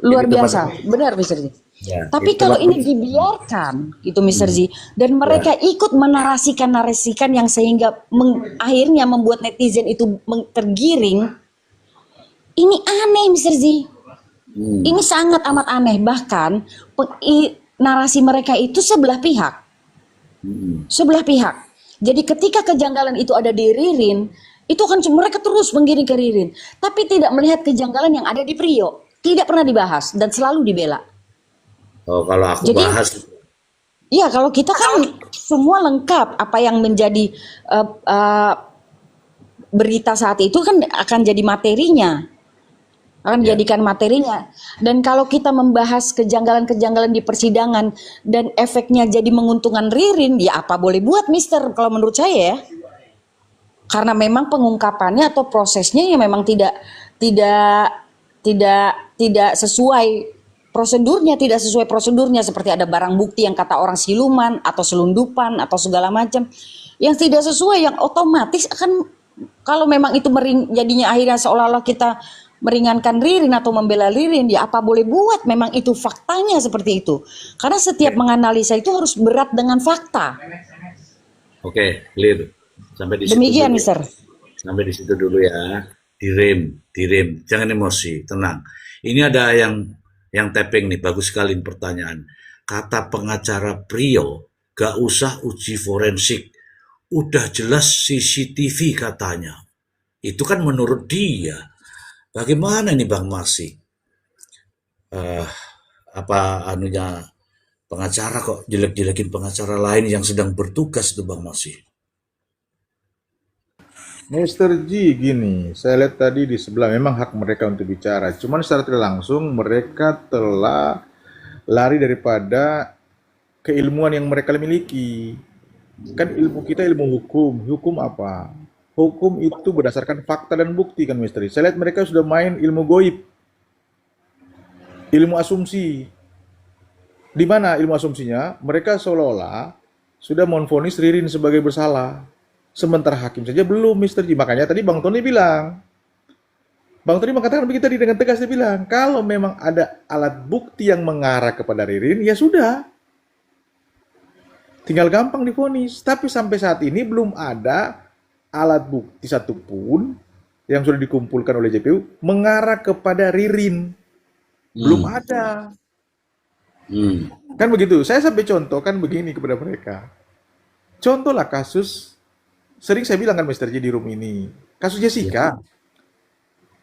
luar biasa, benar Mr. Z. Ya, Tapi kalau ini dibiarkan gitu Mr. Z dan mereka ikut menarasikan yang sehingga akhirnya membuat netizen itu tergiring. Ini aneh Mr. Z. Ini sangat amat aneh. Bahkan narasi mereka itu sebelah pihak. Sebelah pihak. Jadi ketika kejanggalan itu ada di Ririn, itu kan mereka terus menggiring ke Ririn. Tapi tidak melihat kejanggalan yang ada di Priyo. Tidak pernah dibahas dan selalu dibela. Oh, kalau aku Jadi, bahas. iya kalau kita kan semua lengkap. Apa yang menjadi berita saat itu kan akan jadi materinya. Akan dijadikan materinya. Dan kalau kita membahas kejanggalan-kejanggalan di persidangan dan efeknya jadi menguntungkan Ririn, ya apa boleh buat Mister kalau menurut saya ya. Karena memang pengungkapannya atau prosesnya ya memang tidak sesuai prosedurnya seperti ada barang bukti yang kata orang siluman atau selundupan atau segala macam yang tidak sesuai, yang otomatis akan kalau memang itu jadinya akhirnya seolah-olah kita meringankan Ririn atau membela Ririn, ya apa boleh buat, memang itu faktanya seperti itu. Karena setiap menganalisa itu harus berat dengan fakta. Oke, clear. Sampai di situ Demikian, dulu. Mister. Sampai di situ dulu ya. Direm. Jangan emosi, tenang. Ini ada yang tapping nih, bagus sekali pertanyaan. Kata pengacara Priyo, gak usah uji forensik. Udah jelas CCTV katanya. Itu kan menurut dia. Bagaimana nih Bang Masi? Apa anunya pengacara kok jelek-jelekin pengacara lain yang sedang bertugas tuh Bang Masi? Mr. G gini, saya lihat tadi di sebelah memang hak mereka untuk bicara. Cuman secara tidak langsung mereka telah lari daripada keilmuan yang mereka miliki. Kan ilmu kita ilmu hukum. Hukum apa? Hukum itu berdasarkan fakta dan bukti kan Mr. G. Saya lihat mereka sudah main ilmu goib. Ilmu asumsi. Di mana ilmu asumsinya? Mereka seolah-olah sudah memvonis Ririn sebagai bersalah. Sementara hakim saja belum, Mr. G. Makanya tadi Bang Tony bilang. Bang Tony mengatakan begitu tadi dengan tegas, dia bilang, kalau memang ada alat bukti yang mengarah kepada Ririn, ya sudah. Tinggal gampang divonis. Tapi sampai saat ini belum ada alat bukti satupun yang sudah dikumpulkan oleh JPU mengarah kepada Ririn. Belum ada. Hmm. Kan begitu. Saya sampai contohkan begini kepada mereka. Contohlah kasus, sering saya bilang kan Mister J di room ini, kasus Ya. Jessica.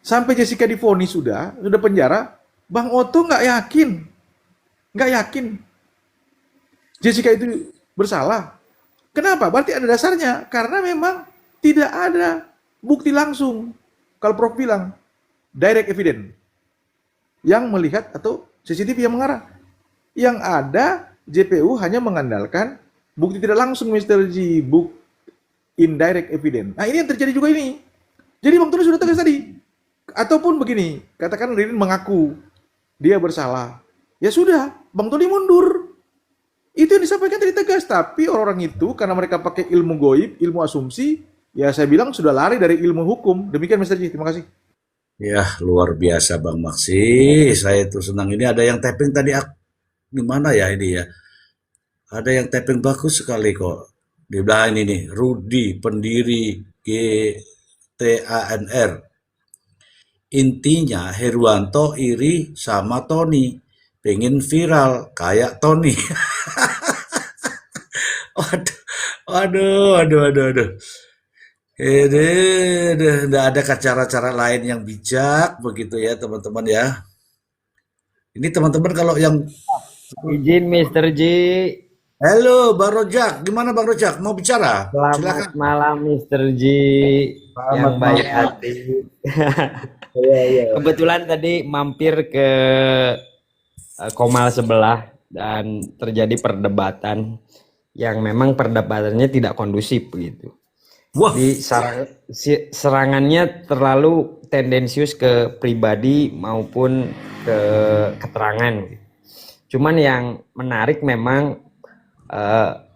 Sampai Jessica divonis sudah penjara, Bang Oto nggak yakin Jessica itu bersalah. Kenapa? Berarti ada dasarnya. Karena memang tidak ada bukti langsung. Kalau Prof bilang, direct evidence yang melihat atau CCTV yang mengarah. Yang ada JPU hanya mengandalkan bukti tidak langsung Mr. G, indirect evidence. Nah ini yang terjadi juga ini. Jadi Bang Tony sudah tegas tadi. Ataupun begini, katakan Ririn mengaku dia bersalah. Ya sudah, Bang Tony mundur. Itu yang disampaikan tadi tegas. Tapi orang-orang itu karena mereka pakai ilmu goib, ilmu asumsi, ya saya bilang sudah lari dari ilmu hukum. Demikian Mr. G, terima kasih. Ya, luar biasa Bang Maksi. Saya itu senang. Ini ada yang tapping tadi. Gimana ya ini ya? Ada yang tapping bagus sekali kok. Di belakang ini nih, Rudi, pendiri GTANR. Intinya Herwanto iri sama Tony. Pengen viral kayak Tony. Waduh, waduh. Nggak ada cara-cara lain yang bijak begitu ya teman-teman ya. Ini teman-teman kalau yang Izin Mister Ji, halo Bang Rojak, gimana Bang Rojak? Mau bicara? selamat Silakan. malam Mister Ji Selamat yang baik malam. hati. Kebetulan tadi mampir ke Komal sebelah dan terjadi perdebatan yang memang perdebatannya tidak kondusif begitu. Wah, Serangannya terlalu tendensius ke pribadi maupun ke keterangan. Cuman yang menarik memang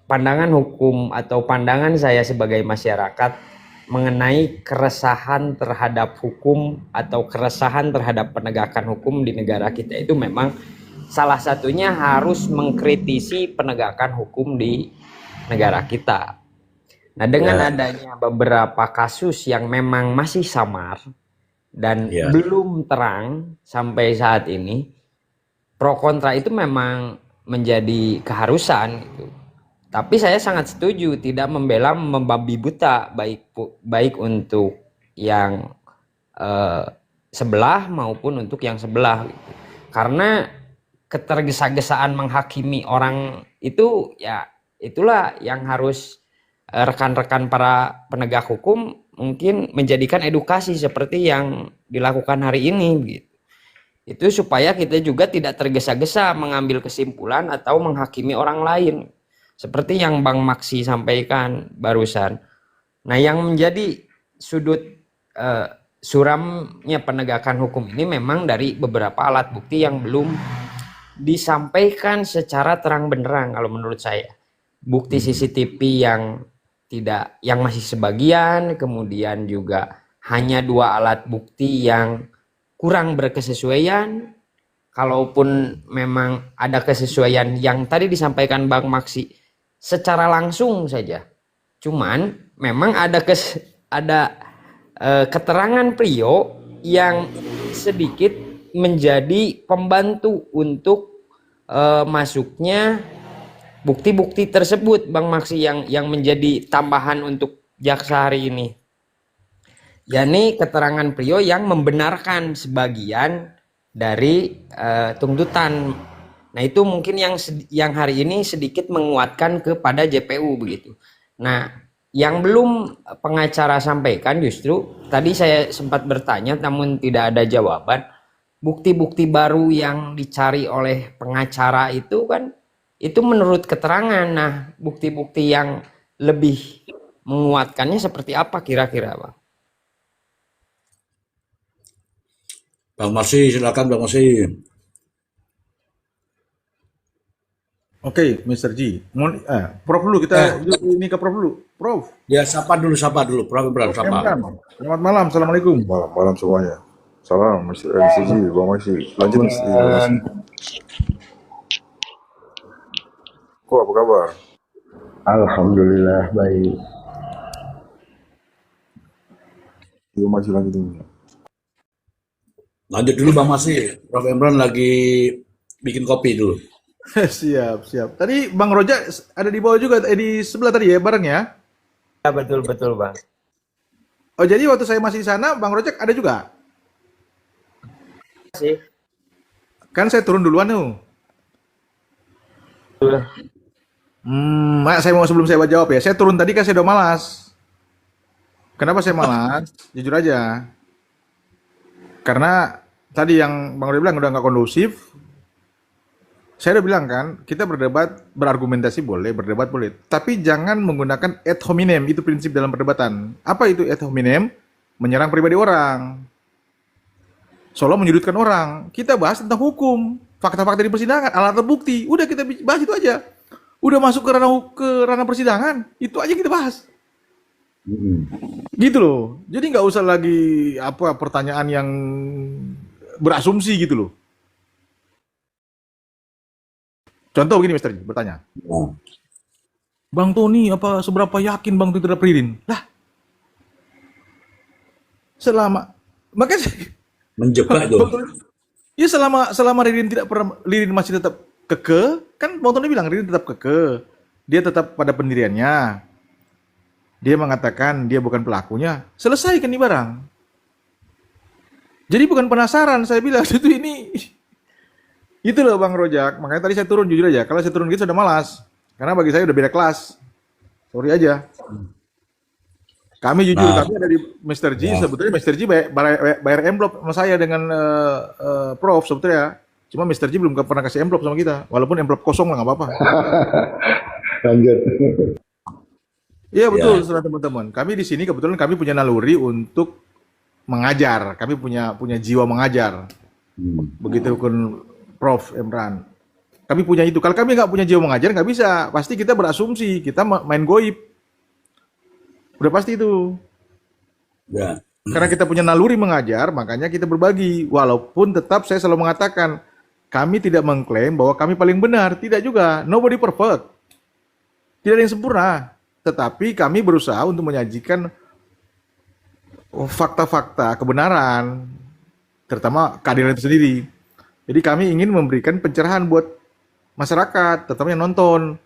pandangan hukum atau pandangan saya sebagai masyarakat mengenai keresahan terhadap hukum atau keresahan terhadap penegakan hukum di negara kita itu memang salah satunya harus mengkritisi penegakan hukum di negara kita. Nah, dengan ya, adanya beberapa kasus yang memang masih samar dan ya, belum terang sampai saat ini, pro kontra itu memang menjadi keharusan gitu. Tapi saya sangat setuju tidak membela membabi buta baik untuk yang sebelah maupun untuk yang sebelah gitu. Karena ketergesa-gesaan menghakimi orang itu ya itulah yang harus rekan-rekan para penegak hukum mungkin menjadikan edukasi seperti yang dilakukan hari ini gitu. Itu supaya kita juga tidak tergesa-gesa mengambil kesimpulan atau menghakimi orang lain. Seperti yang Bang Maksi sampaikan barusan. Nah, yang menjadi sudut suramnya penegakan hukum ini memang dari beberapa alat bukti yang belum disampaikan secara terang benderang kalau menurut saya. Bukti CCTV yang masih sebagian, kemudian juga hanya 2 alat bukti yang kurang berkesesuaian. Kalaupun memang ada kesesuaian yang tadi disampaikan Bang Maksi secara langsung saja. Cuman memang ada keterangan Prio yang sedikit menjadi pembantu untuk masuknya bukti-bukti tersebut, Bang Maksi, yang menjadi tambahan untuk jaksa hari ini. yakni keterangan Prio yang membenarkan sebagian dari tuntutan. Nah, itu mungkin yang hari ini sedikit menguatkan kepada JPU begitu. Nah, yang belum pengacara sampaikan justru tadi saya sempat bertanya namun tidak ada jawaban. Bukti-bukti baru yang dicari oleh pengacara itu kan itu menurut keterangan. Nah, bukti-bukti yang lebih menguatkannya seperti apa kira-kira, Bang? Bang Marsi, silakan Bang Marsi. Oke, Mr. G. Prof dulu kita ini ke Prof dulu. Prof. Ya, sapa dulu, Prof Imran, sapa. Selamat malam, assalamualaikum. Malam semuanya. Salam, Mr. G, Bang Maksi. Lanjut, Mr. Kok apa kabar? Alhamdulillah baik. Yuk masih lanjut dulu. Lanjut dulu Bang Marsi. Prof Imran lagi bikin kopi dulu. Siap, siap. Tadi Bang Roja ada di bawah juga, di sebelah tadi ya, bareng ya? Ya, betul betul bang. Oh, jadi waktu saya masih di sana, Bang Rojak ada juga? Sih. Kan saya turun duluan tuh. Betul. Saya mau sebelum saya jawab ya, saya turun tadi kan saya udah malas. Kenapa saya malas? Jujur aja. Karena tadi yang Bang Roja bilang udah nggak kondusif. Saya udah bilang kan, kita berdebat, berargumentasi boleh, berdebat boleh. Tapi jangan menggunakan ad hominem, itu prinsip dalam perdebatan. Apa itu ad hominem? Menyerang pribadi orang. Seolah menyudutkan orang. Kita bahas tentang hukum, fakta-fakta di persidangan, alat bukti. Udah kita bahas itu aja. Udah masuk ke ranah persidangan, itu aja kita bahas. Gitu loh. Jadi nggak usah lagi apa pertanyaan yang berasumsi gitu loh. Contoh begini, Mister Ji, bertanya. Bang Tony, apa seberapa yakin Bang Tony terhadap Ririn? Lah, selama makanya Menjebak Bang tuh. Tony, ya selama Ririn tidak pernah, Ririn masih tetap keke, kan Bang Tony bilang Ririn tetap keke, dia tetap pada pendiriannya, dia mengatakan dia bukan pelakunya, selesaikan nih barang. Jadi bukan penasaran, saya bilang itu ini. Itu loh Bang Rojak, makanya tadi saya turun jujur aja. Kalau saya turun gitu sudah malas, karena bagi saya udah beda kelas. Sorry aja. Kami jujur, Nah, kami ada di Mr. G. ya. Sebetulnya Mr. G bayar envelope sama saya dengan Prof sebetulnya. Cuma Mr. G belum pernah kasih envelope sama kita, walaupun envelope kosong lah nggak apa-apa. Lanjut. Iya betul, Ya. saudara teman-teman. Kami di sini kebetulan kami punya naluri untuk mengajar. Kami punya jiwa mengajar. Begitu pun Prof Emran. Kami punya itu. Kalau kami nggak punya jiwa mengajar nggak bisa. Pasti kita berasumsi, kita main goib. Udah pasti itu. Ya. Karena kita punya naluri mengajar, makanya kita berbagi. Walaupun tetap saya selalu mengatakan, kami tidak mengklaim bahwa kami paling benar. Tidak juga. Nobody perfect. Tidak ada yang sempurna. Tetapi kami berusaha untuk menyajikan fakta-fakta kebenaran, terutama keadilan itu sendiri. Jadi kami ingin memberikan pencerahan buat masyarakat, terutama yang nonton.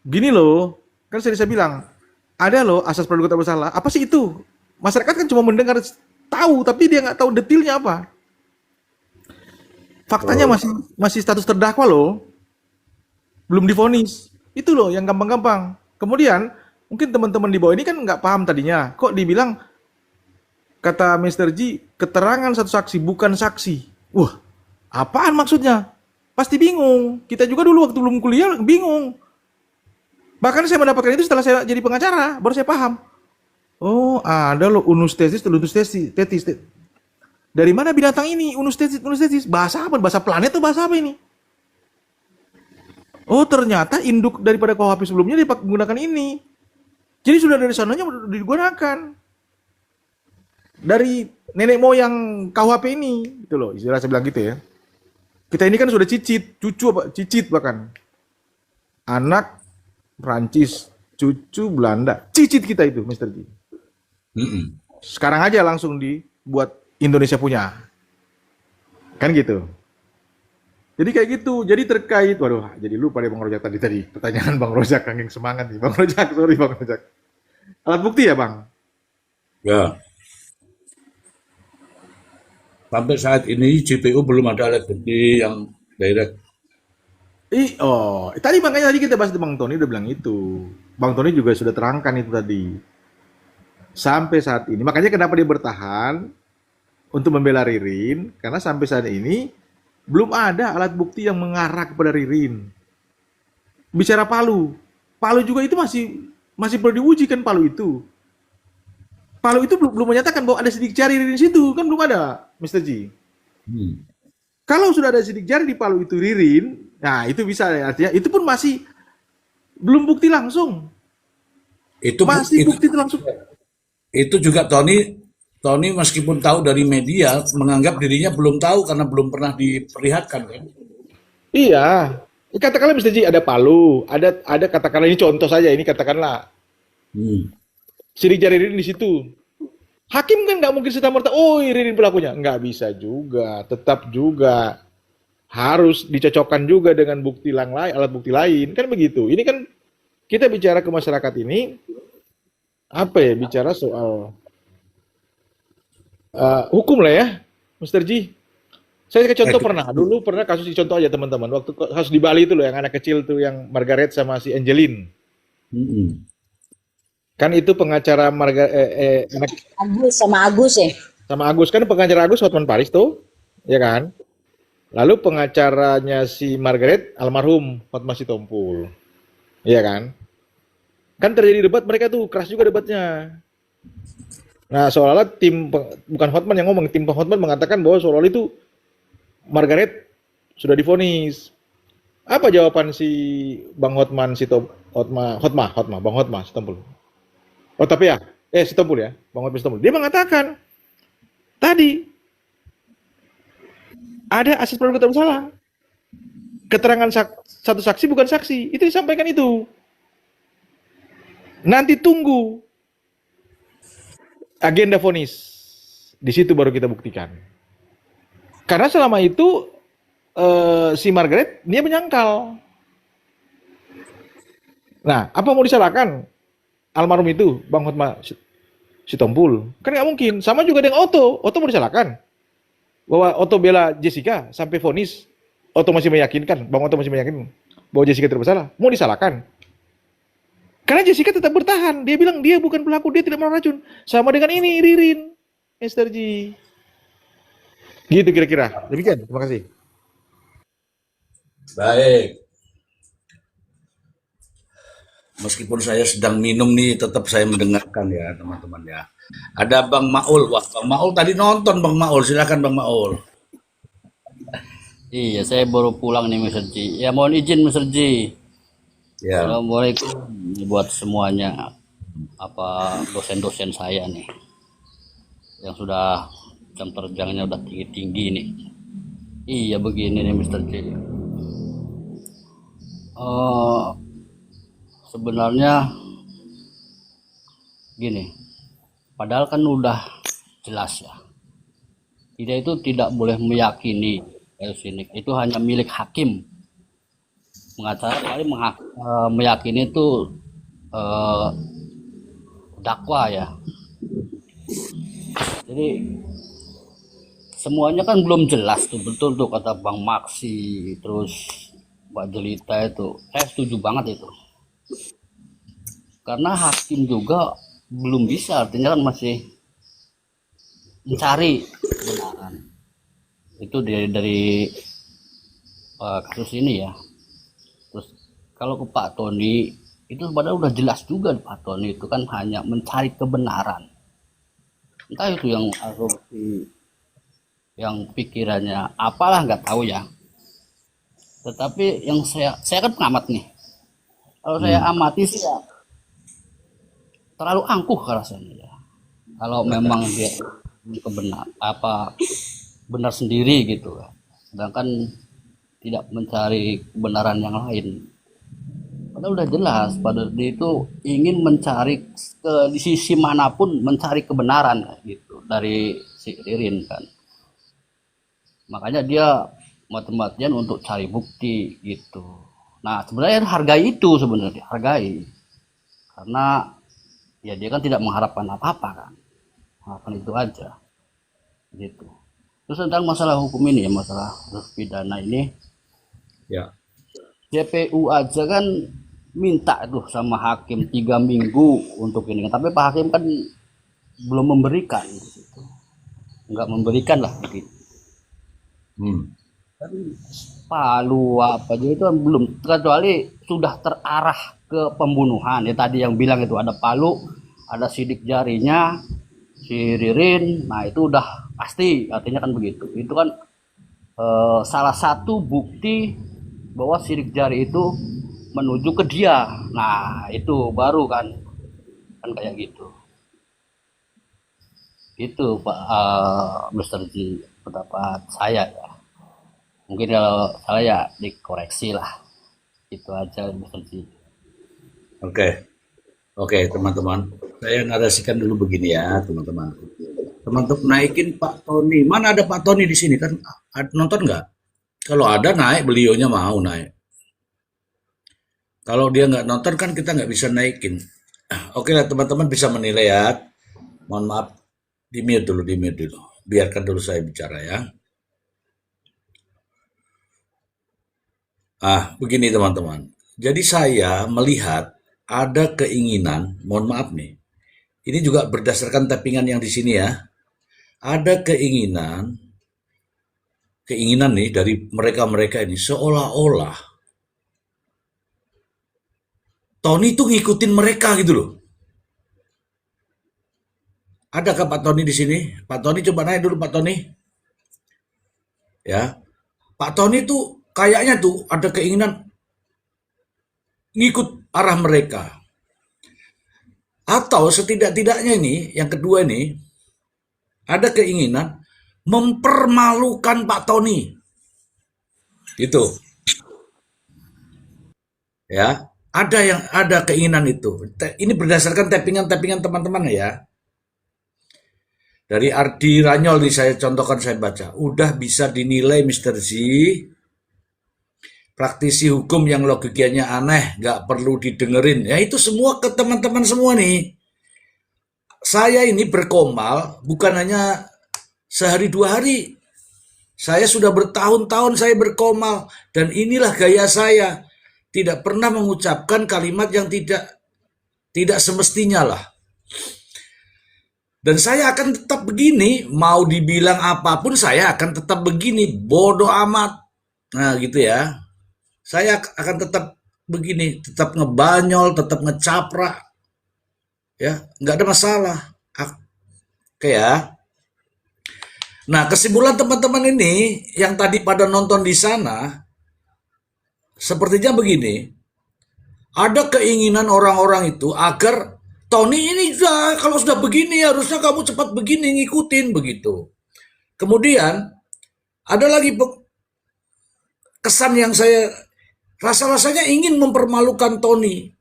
Gini loh, kan saya bilang, ada loh asas praduga tak bersalah. Apa sih itu? Masyarakat kan cuma mendengar, tahu, tapi dia nggak tahu detailnya apa. Faktanya masih status terdakwa loh, belum divonis. Itu loh yang gampang-gampang. Kemudian mungkin teman-teman di bawah ini kan nggak paham tadinya. Kok dibilang kata Mr. G keterangan satu saksi bukan saksi. Wah, apaan maksudnya? Pasti bingung. Kita juga dulu waktu belum kuliah bingung. Bahkan saya mendapatkan itu setelah saya jadi pengacara, baru saya paham. Oh, ada loh unus tesis, teluntus tetis. Dari mana binatang ini? Unus tesis. Bahasa apa? Bahasa planet atau bahasa apa ini? Oh, ternyata induk daripada KUHP sebelumnya dipakai menggunakan ini. Jadi sudah dari sananya digunakan. Dari nenek moyang KUHP ini, gitu loh. Istilah saya bilang gitu ya. Kita ini kan sudah cicit bahkan. Anak Prancis, cucu Belanda. Cicit kita itu, Mr. G. Sekarang aja langsung dibuat Indonesia punya. Kan gitu. Jadi kayak gitu. Jadi terkait, waduh, jadi lupa deh Bang Rojak tadi. Pertanyaan Bang Rojak, yang semangat nih. Bang Rojak, sorry Bang Rojak. Alat bukti ya Bang? Ya. Sampai saat ini JPU belum ada alat bukti yang direct. Tadi makanya tadi kita bahas Bang Tony udah bilang itu. Bang Tony juga sudah terangkan itu tadi. Sampai saat ini, makanya kenapa dia bertahan untuk membela Ririn, karena sampai saat ini belum ada alat bukti yang mengarah kepada Ririn. Bicara Palu juga itu masih perlu diuji kan Palu itu. Palu itu belum menyatakan bahwa ada sidik jari Ririn di situ, kan belum ada, Mr. G. Kalau sudah ada sidik jari di Palu itu Ririn, nah itu bisa artinya itu pun masih belum bukti langsung. Masih bukti langsung. Itu juga Tony meskipun tahu dari media menganggap dirinya belum tahu karena belum pernah diperlihatkan kan. Iya. Katakanlah Mr. G ada Palu, ada katakanlah ini contoh saja ini katakanlah sidik jari Ririn di situ. Hakim kan nggak mungkin serta merta, oh Ririn pelakunya, nggak bisa juga, tetap juga harus dicocokkan juga dengan bukti lain, alat bukti lain, kan begitu. Ini kan kita bicara ke masyarakat ini apa ya? Bicara soal hukum lah ya, Mr. Ji. Saya kasih contoh dulu pernah kasus contoh aja teman-teman. Waktu kasus di Bali itu loh yang anak kecil tuh yang Margaret sama si Angeline. Kan itu pengacara anak Agus sama Agus ya. sama Agus kan pengacara Agus Hotman Paris tuh, ya kan? Lalu pengacaranya si Margaret almarhum Hotma Sitompul. Iya kan? Kan terjadi debat mereka tuh keras juga debatnya. Nah, seolah-olah bukan Hotman yang ngomong, tim Hotman mengatakan bahwa seolah-olah itu Margaret sudah divonis. Apa jawaban si Bang Hotma Sitompul? Oh, tapi ya, Sitompul ya, Bang Hotma Sitompul. Dia mengatakan tadi ada asas praduga tak bersalah. Keterangan satu saksi bukan saksi. Itu disampaikan itu. Nanti tunggu agenda vonis. Di situ baru kita buktikan. Karena selama itu si Margaret dia menyangkal. Nah, apa mau disalahkan almarhum itu Bang Hotma Sitompul? Kan nggak mungkin. Sama juga dengan Otto. Otto mau disalahkan bahwa Otto bela Jessica sampai vonis. Otto masih meyakinkan, Bang Otto masih meyakinkan bahwa Jessica tidak bersalah. Mau disalahkan? Karena Jessica tetap bertahan. Dia bilang dia bukan pelaku, dia tidak melakukan racun. Sama dengan ini Ririn, Esther G. Gitu kira-kira. Demikian, terima kasih. Baik. Meskipun saya sedang minum nih, tetap saya mendengarkan ya teman-teman ya. Ada Bang Maul. Wah, Bang Maul tadi nonton Bang Maul. Silakan Bang Maul. Iya, saya baru pulang nih Mr. Ji. Ya mohon izin Mr. Ji. Ya. Assalamualaikum buat semuanya dosen-dosen saya nih yang sudah jam terbangnya udah tinggi-tinggi nih. Iya begini nih Mr. J. Sebenarnya gini, padahal kan udah jelas ya. Kita itu tidak boleh meyakini ini. Itu hanya milik hakim. Pengacara kali meyakini itu dakwa ya. Jadi semuanya kan belum jelas tuh, betul tuh kata Bang Maksi, terus Mbak Jelita itu. Saya setuju banget itu. Karena hakim juga belum bisa, artinya kan masih mencari kebenaran. Itu dari kasus ini ya. Terus kalau ke Pak Tony itu padahal udah jelas juga Pak Tony itu kan hanya mencari kebenaran. Entah itu yang asumsi, yang pikirannya apalah nggak tahu ya. Tetapi yang saya kan pengamat nih. Kalau saya amati sih ya terlalu angkuh rasanya ya. Kalau memang dia benar sendiri gitu ya. Sedangkan tidak mencari kebenaran yang lain. Padahal udah jelas pada dia itu ingin mencari di sisi manapun mencari kebenaran gitu dari si Ririn kan. Makanya dia mati-matian untuk cari bukti gitu. Nah sebenarnya hargai itu sebenarnya hargai karena ya dia kan tidak mengharapkan apa-apa kan, harapan itu aja gitu. Terus tentang masalah hukum ini ya, masalah pidana ini Ya. JPU aja kan minta tuh sama hakim 3 minggu untuk ini, tapi Pak Hakim kan belum memberikan gitu. Nggak memberikan lah gitu. Kan Palu apa aja itu kan belum, kecuali sudah terarah ke pembunuhan ya, tadi yang bilang itu ada Palu, ada sidik jarinya si Ririn, nah itu udah pasti artinya kan begitu. Itu kan salah satu bukti bahwa sidik jari itu menuju ke dia. Nah itu baru kan kayak gitu. Itu Pak Mr. Ji pendapat saya ya. Mungkin kalau salah ya dikoreksi lah. Itu aja Mr. Ji. Oke, teman-teman. Saya narasikan dulu begini ya, teman-teman. Teman-teman naikin Pak Tony. Mana ada Pak Tony di sini kan? Nonton nggak? Kalau ada naik, beliaunya mau naik. Kalau dia nggak nonton kan kita nggak bisa naikin. Oke lah teman-teman bisa menilai ya. Mohon maaf, di mute dulu, di mute dulu. Biarkan dulu saya bicara ya. Begini teman-teman. Jadi saya melihat ada keinginan, mohon maaf nih. Ini juga berdasarkan tappingan yang di sini ya. Ada keinginan nih dari mereka-mereka ini seolah-olah Tony itu ngikutin mereka gitu loh. Adakah Pak Tony di sini? Pak Tony coba naik dulu Pak Tony. Ya. Pak Tony tuh kayaknya tuh ada keinginan ngikut arah mereka. Atau setidak-tidaknya ini, yang kedua ini, ada keinginan mempermalukan Pak Tony. Gitu. Ya, ada keinginan itu. Ini berdasarkan tappingan teman-teman ya. Dari Ardi Ranyol nih saya contohkan, saya baca. Udah bisa dinilai Mr. Z, praktisi hukum yang logikanya aneh, nggak perlu didengerin. Ya itu semua ke teman-teman semua nih. Saya ini berkomal bukan hanya sehari 2 hari. Saya sudah bertahun-tahun saya berkomal. Dan inilah gaya saya. Tidak pernah mengucapkan kalimat yang tidak semestinya lah. Dan saya akan tetap begini, mau dibilang apapun saya akan tetap begini, bodoh amat. Nah gitu ya. Saya akan tetap begini, tetap ngebanyol, tetap ngecaprak. Ya, nggak ada masalah. Oke ya. Nah, kesimpulan teman-teman ini yang tadi pada nonton di sana, sepertinya begini, ada keinginan orang-orang itu agar Tony ini kalau sudah begini harusnya kamu cepat begini ngikutin begitu. Kemudian ada lagi kesan yang saya rasa-rasanya ingin mempermalukan Tony.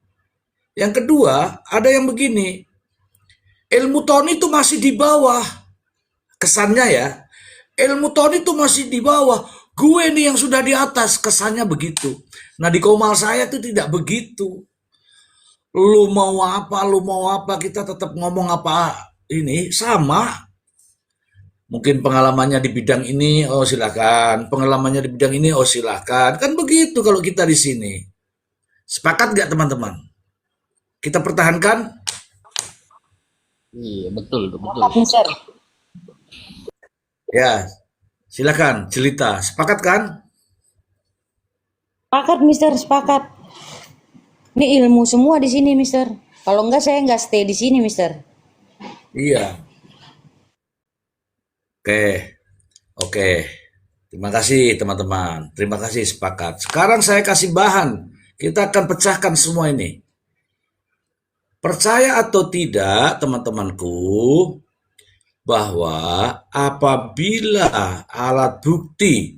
Yang kedua ada yang begini, ilmu Tony itu masih di bawah, kesannya ya. Ilmu Tony itu masih di bawah. Gue nih yang sudah di atas, kesannya begitu. Nah di Komal saya tuh tidak begitu. Lu mau apa, kita tetap ngomong apa ini sama. Mungkin pengalamannya di bidang ini, oh silakan. Pengalamannya di bidang ini, oh silakan. Kan begitu kalau kita di sini. Sepakat nggak teman-teman? Kita pertahankan? Iya, betul, betul. Mister. Ya, silakan cerita. Sepakat kan? Sepakat, Mister, sepakat. Ini ilmu semua di sini, Mister. Kalau enggak saya enggak stay di sini, Mister. Iya. Oke. Terima kasih teman-teman. Terima kasih sepakat. Sekarang saya kasih bahan. Kita akan pecahkan semua ini. Percaya atau tidak teman-temanku, bahwa apabila alat bukti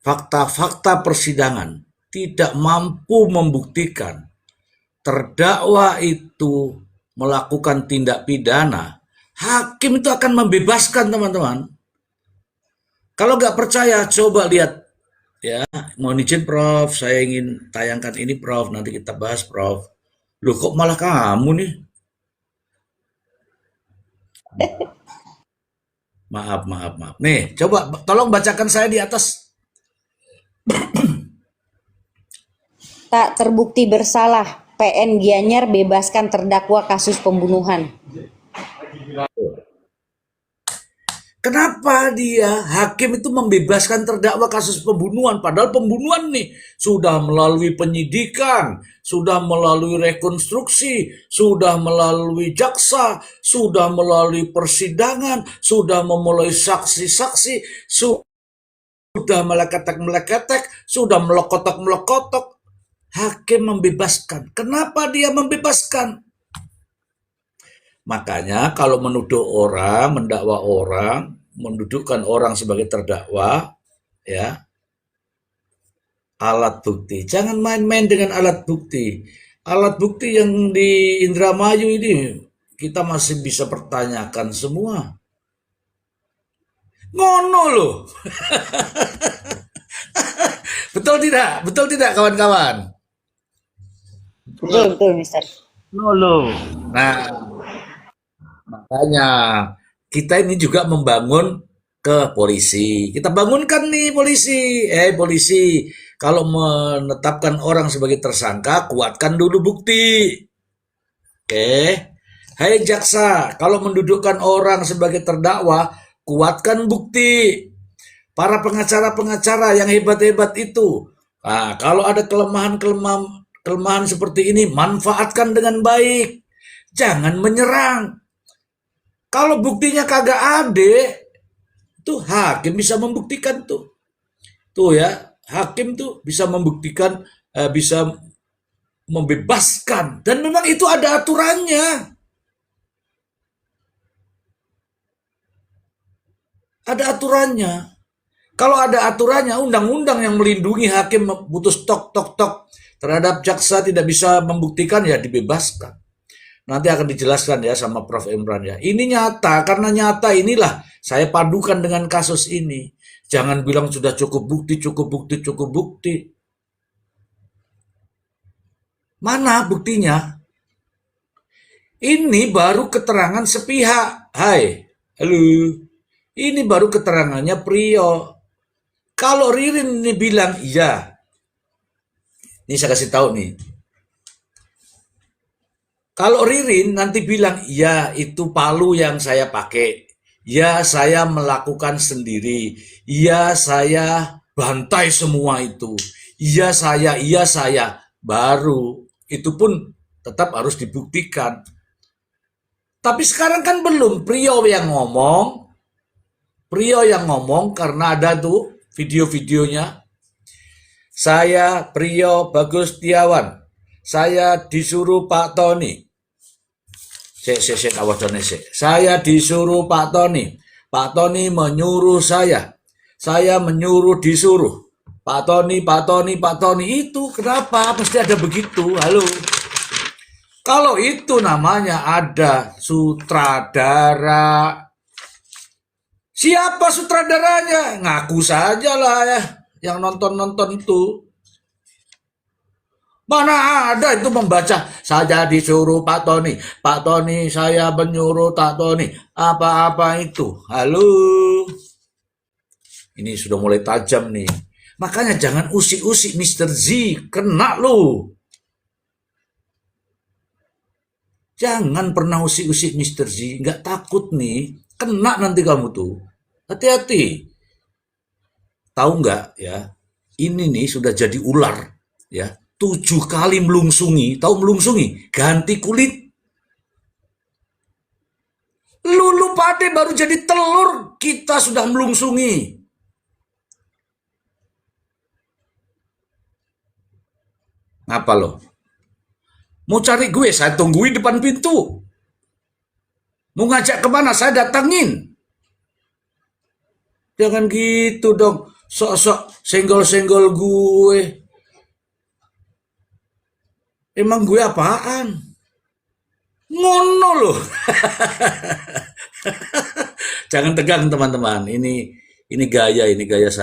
fakta-fakta persidangan tidak mampu membuktikan terdakwa itu melakukan tindak pidana, hakim itu akan membebaskan teman-teman. Kalau nggak percaya, coba lihat ya. Mohon izin Prof, saya ingin tayangkan ini Prof, nanti kita bahas Prof. Loh kok malah kamu nih? Maaf. Nih, coba tolong bacakan saya di atas. Tak terbukti bersalah, PN Gianyar bebaskan terdakwa kasus pembunuhan. Kenapa hakim itu membebaskan terdakwa kasus pembunuhan? Padahal pembunuhan nih sudah melalui penyidikan, sudah melalui rekonstruksi, sudah melalui jaksa, sudah melalui persidangan, sudah memulai saksi-saksi, sudah meleketek-meleketek, sudah melokotok-melokotok. Hakim membebaskan. Kenapa dia membebaskan? Makanya kalau menuduh orang, mendakwa orang, mendudukkan orang sebagai terdakwa, ya, alat bukti. Jangan main-main dengan alat bukti. Alat bukti yang di Indramayu ini kita masih bisa pertanyakan semua. Ngono loh. Betul tidak? Betul tidak kawan-kawan? Betul, betul, Mister. Loh. Nah, makanya kita ini juga membangun ke polisi. Kita bangunkan nih polisi. Polisi, kalau menetapkan orang sebagai tersangka, kuatkan dulu bukti. Oke. Hai jaksa, kalau mendudukkan orang sebagai terdakwa, kuatkan bukti. Para pengacara-pengacara yang hebat-hebat itu. Nah, kalau ada kelemahan seperti ini, manfaatkan dengan baik. Jangan menyerang. Kalau buktinya kagak ada, tuh hakim bisa membuktikan tuh. Tuh ya, hakim tuh bisa membuktikan, bisa membebaskan. Dan memang itu ada aturannya. Ada aturannya. Kalau ada aturannya, undang-undang yang melindungi hakim putus tok terhadap jaksa tidak bisa membuktikan, ya dibebaskan. Nanti akan dijelaskan ya sama Prof. Imran ya. Ini nyata, karena nyata inilah saya padukan dengan kasus ini. Jangan bilang sudah cukup bukti, cukup bukti, cukup bukti. Mana buktinya? Ini baru keterangan sepihak. Hai, halo. Ini baru keterangannya Priyo. Kalau Ririn ini bilang iya, ini saya kasih tahu nih. Kalau Ririn nanti bilang iya itu palu yang saya pakai, ya saya melakukan sendiri, ya saya bantai semua itu, iya saya, baru itu pun tetap harus dibuktikan. Tapi sekarang kan belum, Priyo yang ngomong karena ada tuh video-videonya. Saya Priyo Bagus Setiawan. Saya disuruh Pak Tony. Saya disuruh Pak Tony. Pak Tony menyuruh saya. Saya menyuruh disuruh. Pak Tony. Itu kenapa mesti ada begitu? Halo. Kalau itu namanya ada sutradara. Siapa sutradaranya? Ngaku saja lah ya, yang nonton-nonton itu. Mana ada itu membaca, saya disuruh Pak Tony, saya menyuruh Pak Tony. Apa-apa itu? Halo. Ini sudah mulai tajam nih. Makanya jangan usik-usik Mr. Z, kena lu. Jangan pernah usik-usik Mr. Z, nggak takut nih. Kena nanti kamu tuh. Hati-hati. Tahu nggak ya? Ini nih sudah jadi ular ya. 7 kali melungsungi. Tahu melungsungi? Ganti kulit. Lulu pade baru jadi telur, kita sudah melungsungi. Apa lo? Mau cari gue, saya tungguin depan pintu. Mau ngajak kemana, saya datangin. Jangan gitu dong, sok-sok senggol-senggol gue. Emang gue apaan? Ngono loh. Jangan tegang teman-teman, ini gaya saya.